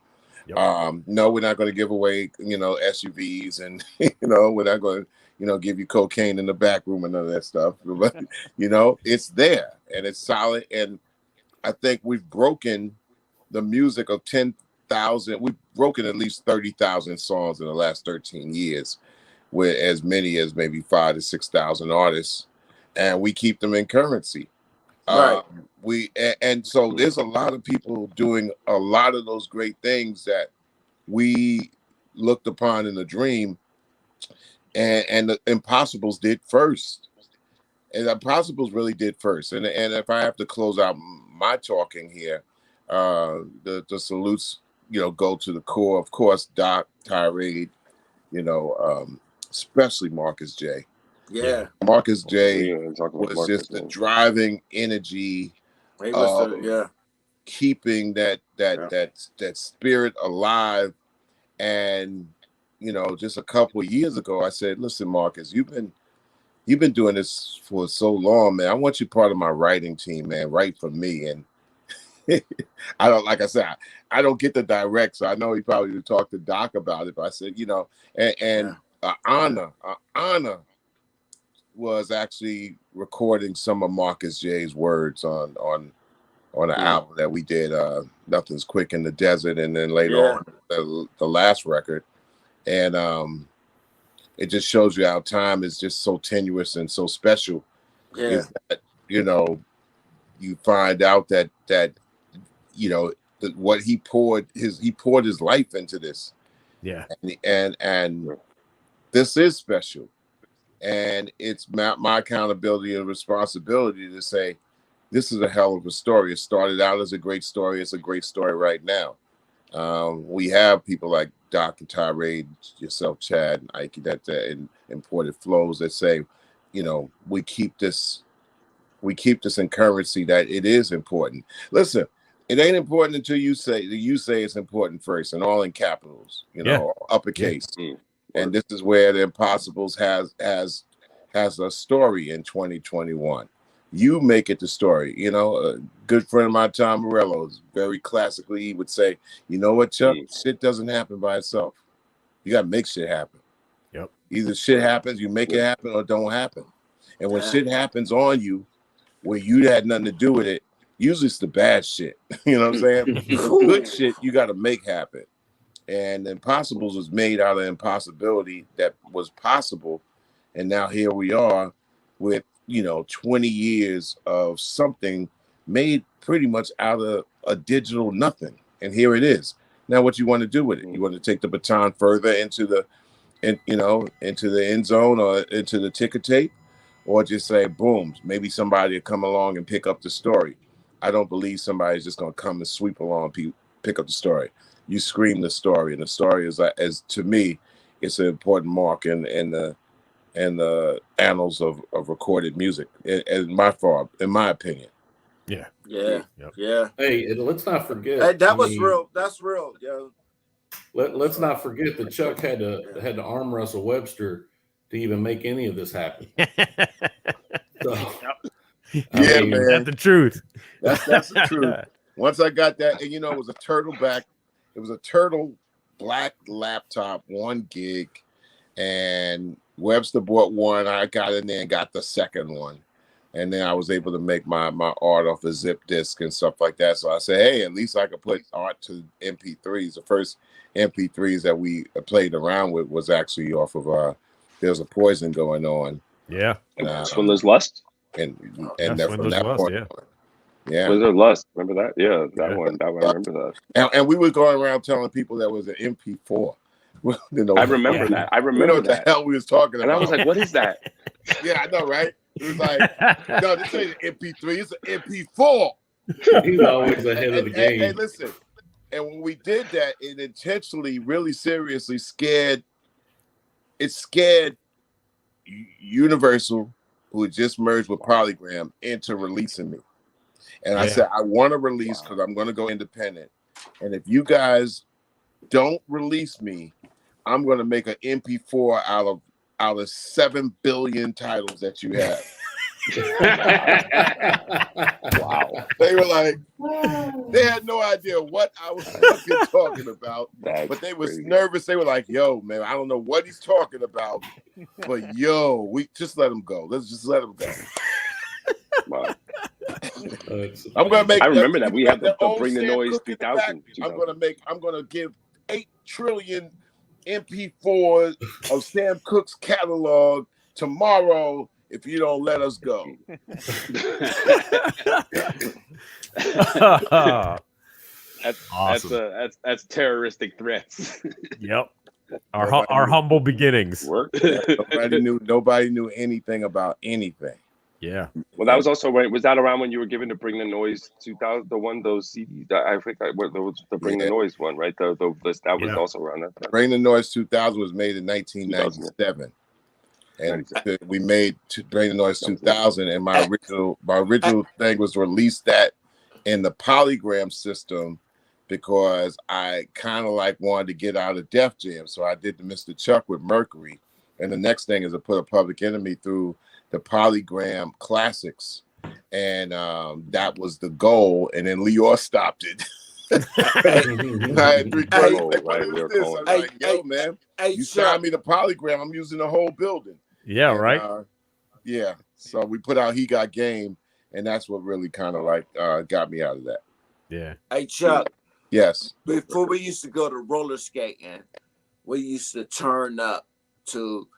Yep. No, we're not going to give away, SUVs, and we're not going to, give you cocaine in the back room and none of that stuff. But it's there and it's solid. And I think we've broken the music of 10,000. We've broken at least 30,000 songs in the last 13 years, with as many as maybe 5,000 to 6,000 artists, and we keep them in currency. Right. And so there's a lot of people doing a lot of those great things that we looked upon in the dream, and the Impossibulls did first. And the Impossibulls really did first. And if I have to close out my talking here, the salutes, go to the core, of course, Doc, Tirade, especially Marcus J. Yeah. Marcus J was just the driving energy of keeping that spirit alive. And just a couple of years ago, I said, "Listen, Marcus, you've been doing this for so long, man. I want you part of my writing team, man. Write for me." And I don't get the direct, so I know he probably would talk to Doc about it. But I said, Anna was actually recording some of Marcus J's words on an album that we did, Nothing's Quick in the Desert, and then later on the last record. And it just shows you how time is just so tenuous and so special. Yeah. Is that, you find out that what he poured his life into this. Yeah. And this is special. And it's my accountability and responsibility to say, this is a hell of a story. It started out as a great story. It's a great story right now. We have people like Doc and Tirade, yourself, Chad, and Ike, that imported flows that say, we keep this in currency, that it is important. Listen, it ain't important until you say it's important first, and all in capitals, uppercase. Yeah. And this is where the Impossibulls has a story in 2021. You make it the story. A good friend of mine, Tom Morello, very classically, he would say, "You know what, Chuck? Shit doesn't happen by itself. You got to make shit happen." Yep. Either shit happens, you make it happen, or don't happen. And when shit happens on you, where you had nothing to do with it, usually it's the bad shit. You know what I'm saying? The good shit you got to make happen. And Impossibulls was made out of impossibility that was possible. And now here we are with, 20 years of something made pretty much out of a digital nothing. And here it is. Now what you want to do with it? You want to take the baton further into the end zone or into the ticker tape, or just say, boom, maybe somebody will come along and pick up the story. I don't believe somebody's just going to come and sweep along, pick up the story. You scream the story, and the story is, as to me, it's an important mark in the annals of recorded music, in my opinion. Yeah. Hey, and let's not forget. Hey, that was real. That's real, yo. Let's not forget that Chuck had to arm wrestle Webster to even make any of this happen. So, man, that's the truth. That's the truth. Once I got that, and it was a turtleback. It was a turtle black laptop, 1 gig, and Webster bought one. I got in there and got the second one, and then I was able to make my art off a zip disk and stuff like that. So I said, hey, at least I could put art to MP3s. The first MP3s that we played around with was actually off of There's a Poison Going On. Yeah. Swindler's Lust. And from that point on. Yeah. Was it Lust? Remember that? Yeah, that one. That one. I remember that. And we were going around telling people that was an MP4. I remember that. I remember what that. the hell we was talking And about. I was like, what is that? Yeah, I know, right? It was like, no, this ain't an MP3, it's an MP4. He's always ahead of the game. Hey, listen. And when we did that, it intentionally, really seriously scared Universal, who had just merged with Polygram, into releasing me. And I said, I want to release because I'm going to go independent. And if you guys don't release me, I'm going to make an MP4 out of 7 billion titles that you have. Wow. They were like, they had no idea what I was fucking talking about. But they was nervous. They were like, yo, man, I don't know what he's talking about. But yo, we just let him go. Let's just let him go. Wow. I'm gonna make. I remember that we had to old bring the Sam noise Cooke in the 2000. back. I'm gonna give 8 trillion MP4s of Sam Cooke's catalog tomorrow if you don't let us go. That's awesome. That's terroristic threats. Yep. Our humble beginnings. Nobody knew anything about anything. Yeah. Well, that was also when was that around when you were given the Bring the Noise 2000, the one those CDs that I think what was the Bring the Noise one, right? The list that was also around that time. Bring the Noise 2000 was made in 1997, and we made Bring the Noise 2000, and my original thing was to release that in the Polygram system because I kind of like wanted to get out of Def Jam, so I did the Mr. Chuck with Mercury, and the next thing is to put a Public Enemy through the Polygram Classics, and that was the goal. And then Lior stopped it. I had 3 quarters. What is this? I'm like, yo, man, you signed me to Polygram. I'm using the whole building. Yeah, and, right. Yeah. So we put out He Got Game, and that's what really kind of like got me out of that. Yeah. Hey, Chuck. Yes. Before we used to go to roller skating, we used to turn up to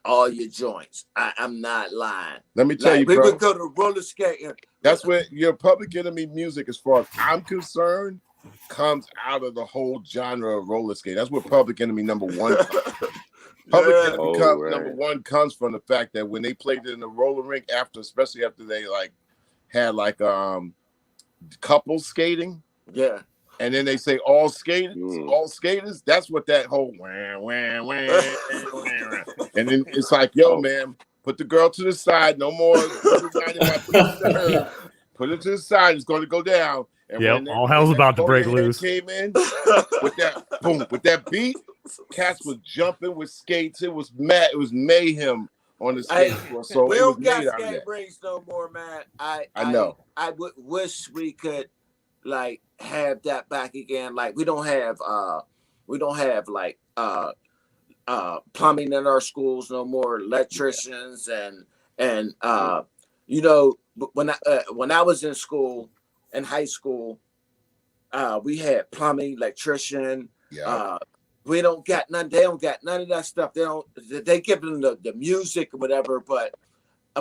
all your joints. I'm not lying. Let me tell you, we bro. would go to roller skating. That's where your Public Enemy music, as far as I'm concerned, comes out of the whole genre of roller skating. That's where Public Enemy number 1 comes from. Public Enemy number 1 comes from the fact that when they played it in the roller rink, especially after they had couples skating. Yeah. And then they say all skaters. That's what that whole wah, wah, wah, wah. And then it's like, yo, man, put the girl to the side. No more. Put it to the side. It's going to go down. And yep. All hell's about to break loose. Came in with that boom, with that beat. Cats was jumping with skates. It was mad. It was mayhem on the skate floor. So we it was don't got made out of skate that. rings no more, man. I know. I wish we could have that back again. Like we don't have plumbing in our schools no more, electricians and you know, when I was in school, in high school, we had plumbing, electrician. Yeah. We don't got none. They don't got none of that stuff. They give them the music or whatever. But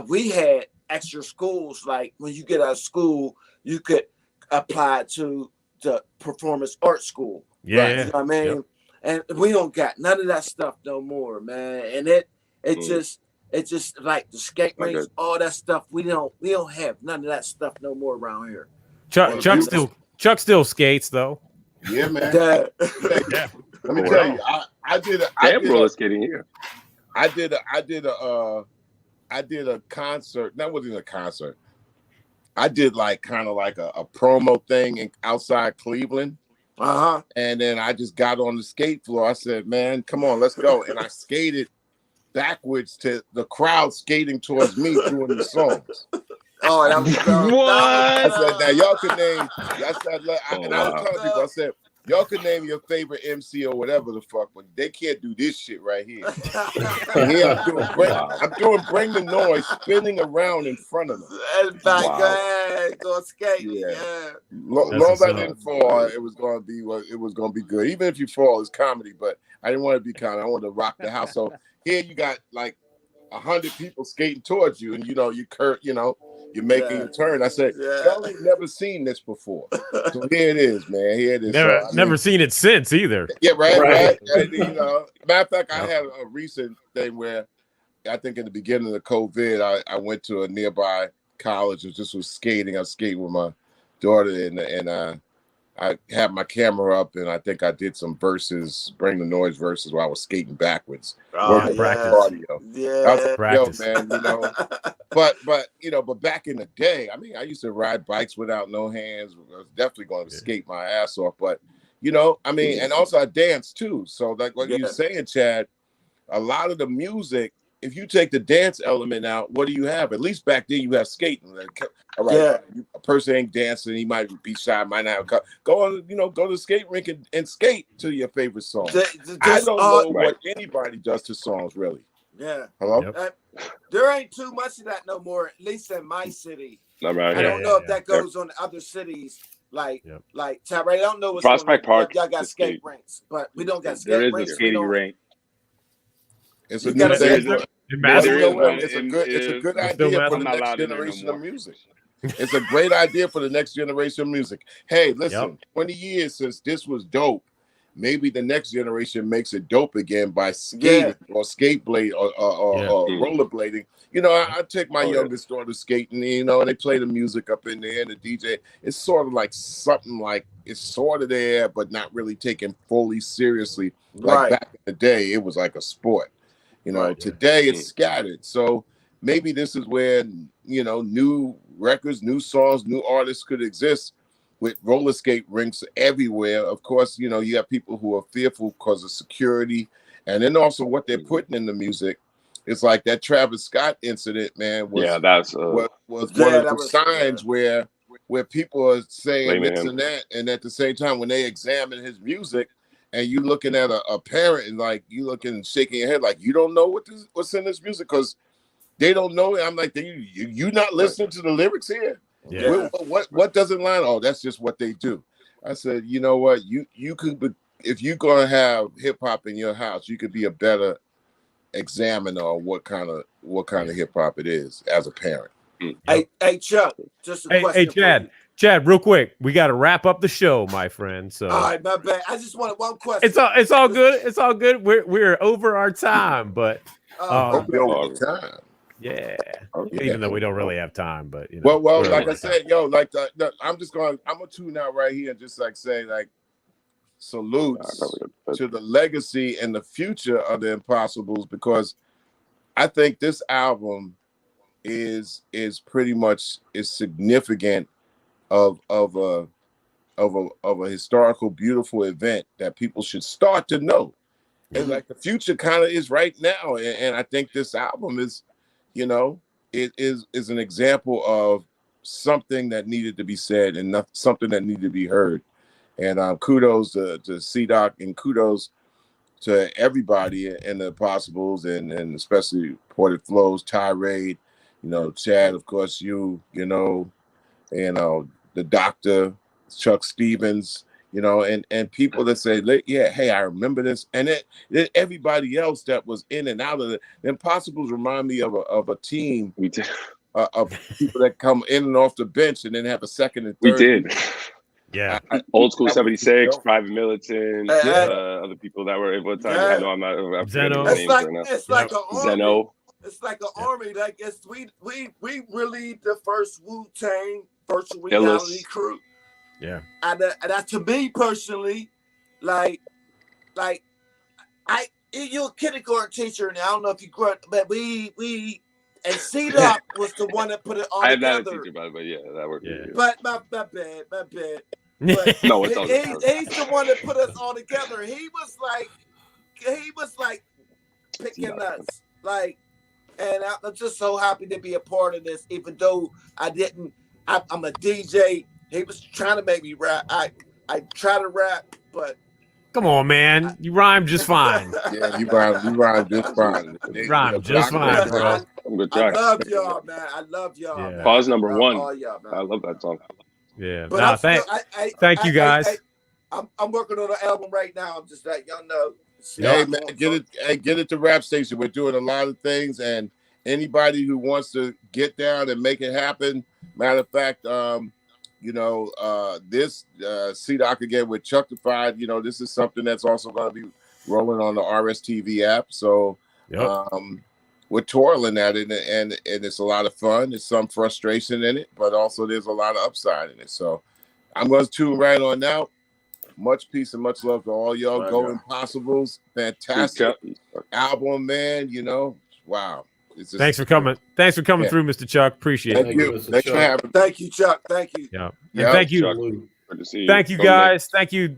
we had extra schools. Like when you get out of school, you could apply to the performance art school. Yeah. Right? You know what I mean? Yep. And we don't got none of that stuff no more, man. And it's just like the skate rinks, all that stuff. We don't have none of that stuff no more around here. Chuck still skates though. Yeah, man. Yeah. Let me tell you, I did roller skating here. I did a concert. That wasn't a concert. I did kind of like a promo thing outside Cleveland. And then I just got on the skate floor. I said, man, come on, let's go. And I skated backwards to the crowd skating towards me doing the songs. Oh, that was what? I said, now y'all can name. I said, and I was telling people, I said, y'all can name your favorite MC or whatever the fuck, but they can't do this shit right here. And here I'm doing Bring the Noise, spinning around in front of them. Go skating. Yeah. Long as I didn't fall, it was gonna be good. Even if you fall, it's comedy, but I didn't want to be comedy. I wanted to rock the house. So here you got 100 people skating towards you, and you're you're making a turn. I said, y'all ain't never seen this before. So here it is, man. Here it is. Never seen it since either. Yeah, right. And, matter of fact, I had a recent thing where I think in the beginning of COVID, I went to a nearby college and just was skating. I was skating with my daughter, and I had my camera up, and I think I did some verses, Bring the Noise verses, while I was skating backwards. Working cardio. I was like, Practice. yo, man, but back in the day, I mean, I used to ride bikes without no hands. I was definitely going to skate my ass off, but I mean, and also I dance too. So like what you're saying, Chad, a lot of the music, if you take the dance element out, what do you have? At least back then you have skating. Like, all right, a person ain't dancing, he might be shy, might not have go to the skate rink and skate to your favorite song. I don't know what anybody does to songs, really. Yeah. Hello? There ain't too much of that no more, at least in my city. Right I don't know if that goes on to other cities. Like Tyree, I don't know what's Prospect Park. Y'all got skate rinks, but we don't got skate rinks. There is a skating rink. It's a new thing. It's a good idea for the not next allowed in there no generation more. of music. It's a great idea for the next generation of music. Hey, listen, 20 years since this was dope. Maybe the next generation makes it dope again by skating or skateboarding or rollerblading. I take my youngest daughter skating, and they play the music up in there and the DJ. It's sort of like something like it's sort of there, but not really taken fully seriously. Like back in the day, it was like a sport. Today it's scattered. So maybe this is where, new records, new songs, new artists could exist with roller skate rinks everywhere. Of course, you have people who are fearful because of security. And then also what they're putting in the music. It's like that Travis Scott incident, man, was one of those signs where people are saying this and that. And at the same time, when they examine his music, and you looking at a parent and like you looking and shaking your head like you don't know what's in this music because they don't know it. I'm like, you not listening to the lyrics here? Yeah. What doesn't line? Oh, that's just what they do. I said, you know what? You could be, if you're gonna have hip hop in your house, you could be a better examiner of what kind of hip hop it is as a parent. Hey Chuck, just a question. Hey Chad, real quick, we got to wrap up the show, my friend. So, all right, my bad. I just wanted one question. It's all good. It's all good. We're over our time, but over time. Yeah. Even though we don't really have time, but Well, like I said, I'm gonna tune out right here and just like say like salutes to the legacy and the future of the Impossebulls, because I think this album is pretty much significant of a historical, beautiful event that people should start to know. And like the future kind of is right now. And I think this album is, it is an example of something that needed to be said and something that needed to be heard. And kudos to C-Doc and kudos to everybody in the Impossebulls and especially Ported Flows, Tirade, Chad, of course, the Doctor, Chuck Stevens, and people that say, hey, I remember this. And then everybody else that was in and out of the Impossebulls remind me of a team of people that come in and off the bench and then have a second and third. We did. Yeah. Old School 76, Private Militant, other people that were able to. I know I'm not. Zeno. It's like an army. Zeno. It's like an army. Like we really the first Wu-Tang virtual reality crew. Yeah. And that to me personally, like you're a kindergarten teacher, and I don't know if you grew up, but we and C-Doc was the one that put it all together. I'm not a teacher, but yeah, that worked. Yeah. But my bad. But no, it's all he's the one that put us all together. He was like picking us, like, and I'm just so happy to be a part of this, even though I'm a DJ. He was trying to make me rap. I try to rap, but come on, man, you rhyme just fine. Yeah, you rhyme just fine. You rhyme just fine, bro. I love y'all, man. I love y'all. Yeah. Man. Pause number one. All y'all, man. I love that song. Yeah. But thank you guys. I'm working on an album right now. I'm just letting y'all know. Hey man, get it to Rap Station. We're doing a lot of things, and anybody who wants to get down and make it happen. Matter of fact, this C-Doc again with Chuckified, this is something that's also going to be rolling on the RSTV app. So we're toiling at it, and it's a lot of fun. There's some frustration in it, but also there's a lot of upside in it. So I'm going to tune right on out. Much peace and much love to all y'all. Right, Go yeah. Impossibulls. Fantastic album, man. Wow. Thanks for coming. Thanks for coming through, Mr. Chuck. Appreciate it. Thank you. Thanks for having me. Thank you, Chuck. Thank you. Yeah. And thank you. Chuck, good to see you. Thank you, guys. Thank you.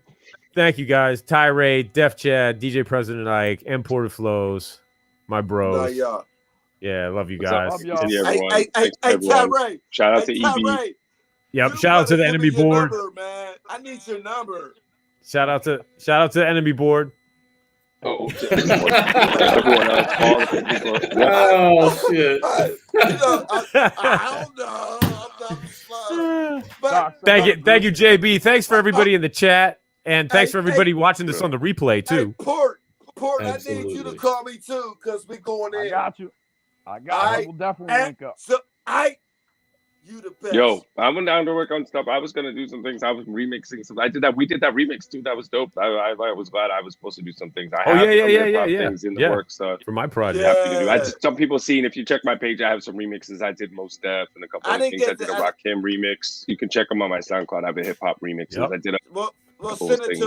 Thank you, guys. Tirade, Def Chad, DJ President Ike, Imported Flows, my bros. Love y'all. Yeah, love you What's guys. up? Hey, everyone. Hey, Thanks, everyone. Tirade. Shout out to Hey, EB. Tirade. Yep. You Shout out to the better enemy give me your board. number, man. I need your number. Shout out to the enemy board. Oh, everyone else, all the people. Oh shit! I don't know. But Thank you, JB. Thanks for everybody in the chat, and thanks for everybody watching this on the replay too. Port, I need you to call me too, because we're going in. I got you. We'll definitely link up. So you the best. Yo, I went down to work on stuff. I was gonna do some things. I was remixing some. I did that. We did that remix too. That was dope. I was glad I was supposed to do some things. I have things in the works for my project. Happy to do. I just, some people seen. If you check my page, I have some remixes. I did Most Def and a couple of things. I did a Rock Kim remix. You can check them on my SoundCloud. I have a hip hop remixes. I did a couple of things.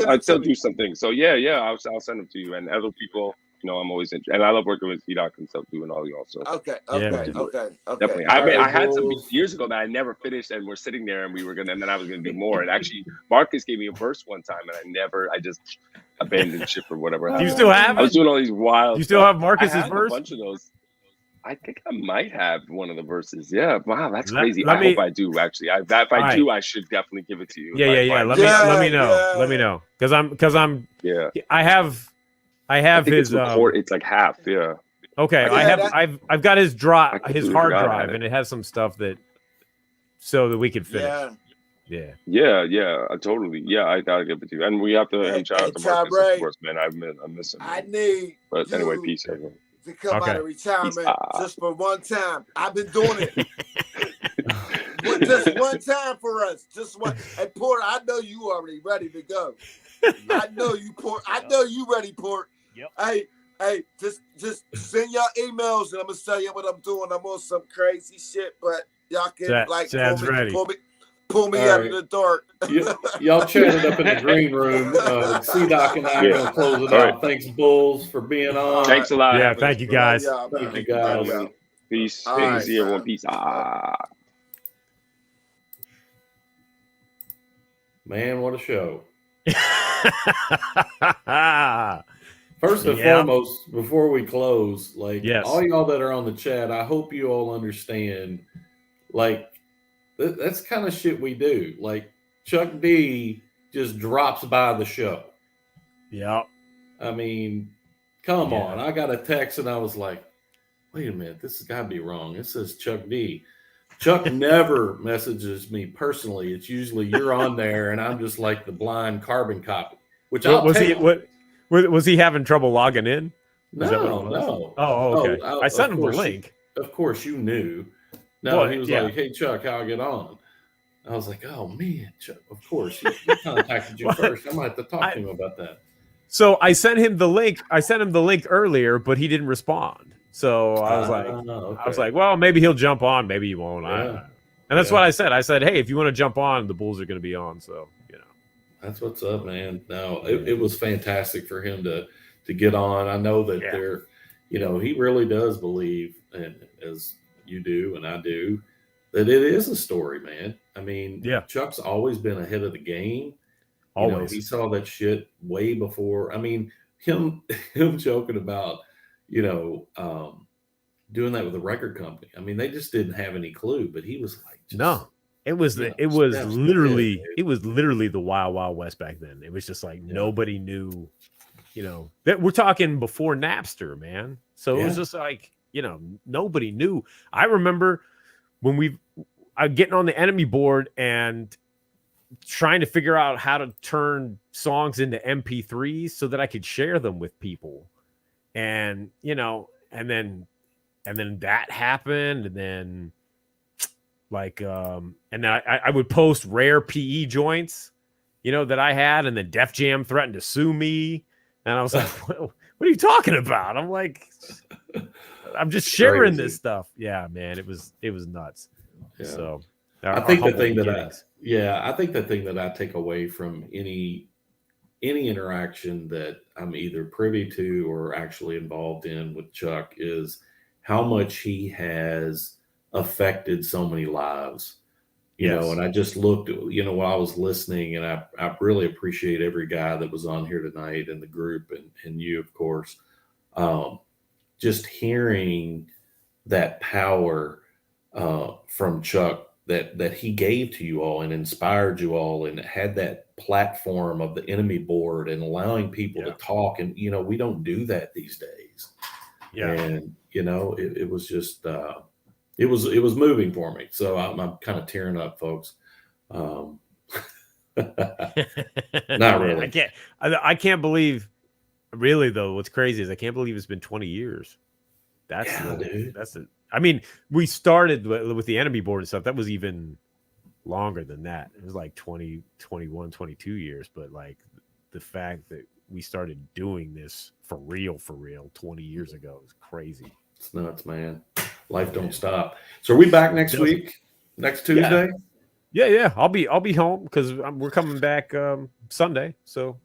I still do some things. So yeah, I'll send them to you and other people. I'm always interested, and I love working with C-Doc and stuff, doing all y'all. So okay. Definitely. I had some years ago that I never finished, and we're sitting there, and and then I was gonna do more. And actually, Marcus gave me a verse one time, and I just abandoned ship or whatever. Do you still have? I was doing all these wild. You still have Marcus's verse? A bunch of those. I think I might have one of the verses. Yeah. Wow, that's crazy. I hope I do. Actually, if I do, I should definitely give it to you. Yeah. Let me know. Let me know, because I'm. Yeah. I have his. It's like half. Yeah. Okay, I've got his hard drive, and it has some stuff so that we could finish. Yeah. Totally. Yeah, I gotta give it to you, and we have to shout out to Marcus, of course, man. I miss him. I need. But anyway, peace, everyone. To come out of retirement just for one time. I've been doing it. Just one time for us. Just one. Hey, Porter, I know you already ready to go. I know you, Port. I know you ready, Port. Yep. Hey, just send y'all emails and I'm gonna tell you what I'm doing. I'm on some crazy shit, but y'all can pull me out of the dark. Y'all chatted up in the green room. C-Doc and I are gonna close it out. Thanks, Bulls, for being on. Thanks a lot. Yeah, thank you guys. Thank you guys. Peace. See everyone. Peace. Man, what a show. First and foremost, before we close, all y'all that are on the chat, I hope you all understand, that's kind of shit we do. Like, Chuck D just drops by the show. Yeah. I mean, come on. I got a text and I was like, wait a minute, this has got to be wrong. It says Chuck D. Chuck never messages me personally. It's usually you're on there and I'm just like the blind carbon copy. Which was he having trouble logging in? No. Oh, okay. I sent him the link. Of course, you knew. No, he was like, "Hey, Chuck, how I get on?" I was like, "Oh man, Chuck, of course, he contacted you first. I might have to talk to him about that." So I sent him the link. I sent him the link earlier, but he didn't respond. So I was like, well, maybe he'll jump on, maybe he won't. And that's what I said. I said, hey, if you want to jump on, the Bulls are going to be on. So that's what's up, man. No, it was fantastic for him to get on. I know that he really does believe, and as you do and I do, that it is a story, man. I mean, Chuck's always been ahead of the game. Always. He saw that shit way before. I mean, him joking about, doing that with a record company. I mean, they just didn't have any clue, but he was like, no. It was literally the Wild Wild West back then. It was just like nobody knew, that we're talking before Napster, man. So it was just like, nobody knew. I remember when I getting on the enemy board and trying to figure out how to turn songs into MP3s so that I could share them with people. And, and then and then that happened, and then like and then I would post rare PE joints, that I had, and then Def Jam threatened to sue me, and I was like, what are you talking about? I'm like, I'm just sharing Crazy. this stuff. Yeah, man, it was nuts. Yeah. So I think the thing that I take away from any interaction that I'm either privy to or actually involved in with Chuck is how much he has affected so many lives. And I just looked, while I was listening, and I really appreciate every guy that was on here tonight in the group, and you, of course, just hearing that power from Chuck that he gave to you all and inspired you all, and had that platform of the enemy board and allowing people to talk. And, we don't do that these days. Yeah. And, it was just, it was moving for me. So I'm kind of tearing up, folks. Not really. I can't believe, really though. What's crazy is I can't believe it's been 20 years. Dude. I mean, we started with the enemy board and stuff. That was even longer than that. It was like 20, 21, 22 years. But like the fact that we started doing this for real 20 years ago is crazy. It's nuts, man. Life don't stop. So are we back next week? Next Tuesday? Yeah. I'll be home because we're coming back Sunday. So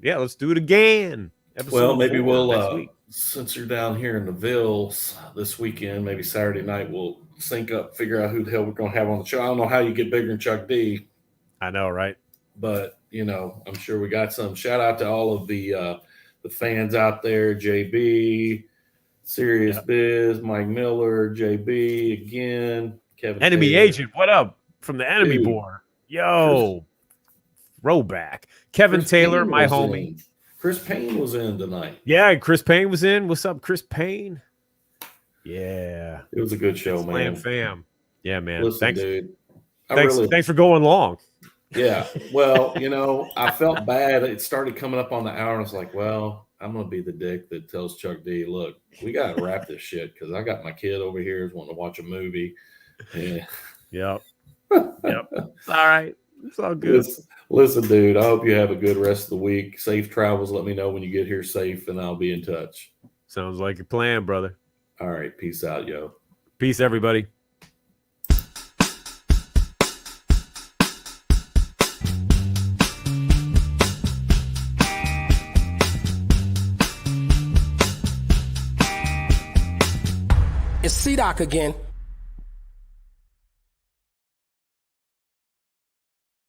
yeah, let's do it again. Well, maybe 4 next week. Since you're down here in the Villes this weekend, maybe Saturday night, we'll sync up, figure out who the hell we're going to have on the show. I don't know how you get bigger than Chuck D. I know, right? But, I'm sure we got some. Shout out to all of the fans out there, JB, Serious Biz, Mike Miller, JB again, Kevin Enemy Taylor. Agent, what up from the enemy Dude. board? Yo, throwback. Kevin Chris Taylor, Payne my was homie. in. Chris Payne was in tonight. Yeah, Chris Payne was in. What's up, Chris Payne? Yeah. It was a good show, man. Fam. Yeah, man. Listen, Thanks, dude. thanks for going long. Yeah. Well, I felt bad. It started coming up on the hour, and I was like, well, I'm going to be the dick that tells Chuck D, look, we got to wrap this shit because I got my kid over here who's wanting to watch a movie. Yeah. Yep. It's all right. It's all good. Listen, dude, I hope you have a good rest of the week. Safe travels. Let me know when you get here safe, and I'll be in touch. Sounds like a plan, brother. All right. Peace out, yo. Peace, everybody. It's C-Doc again.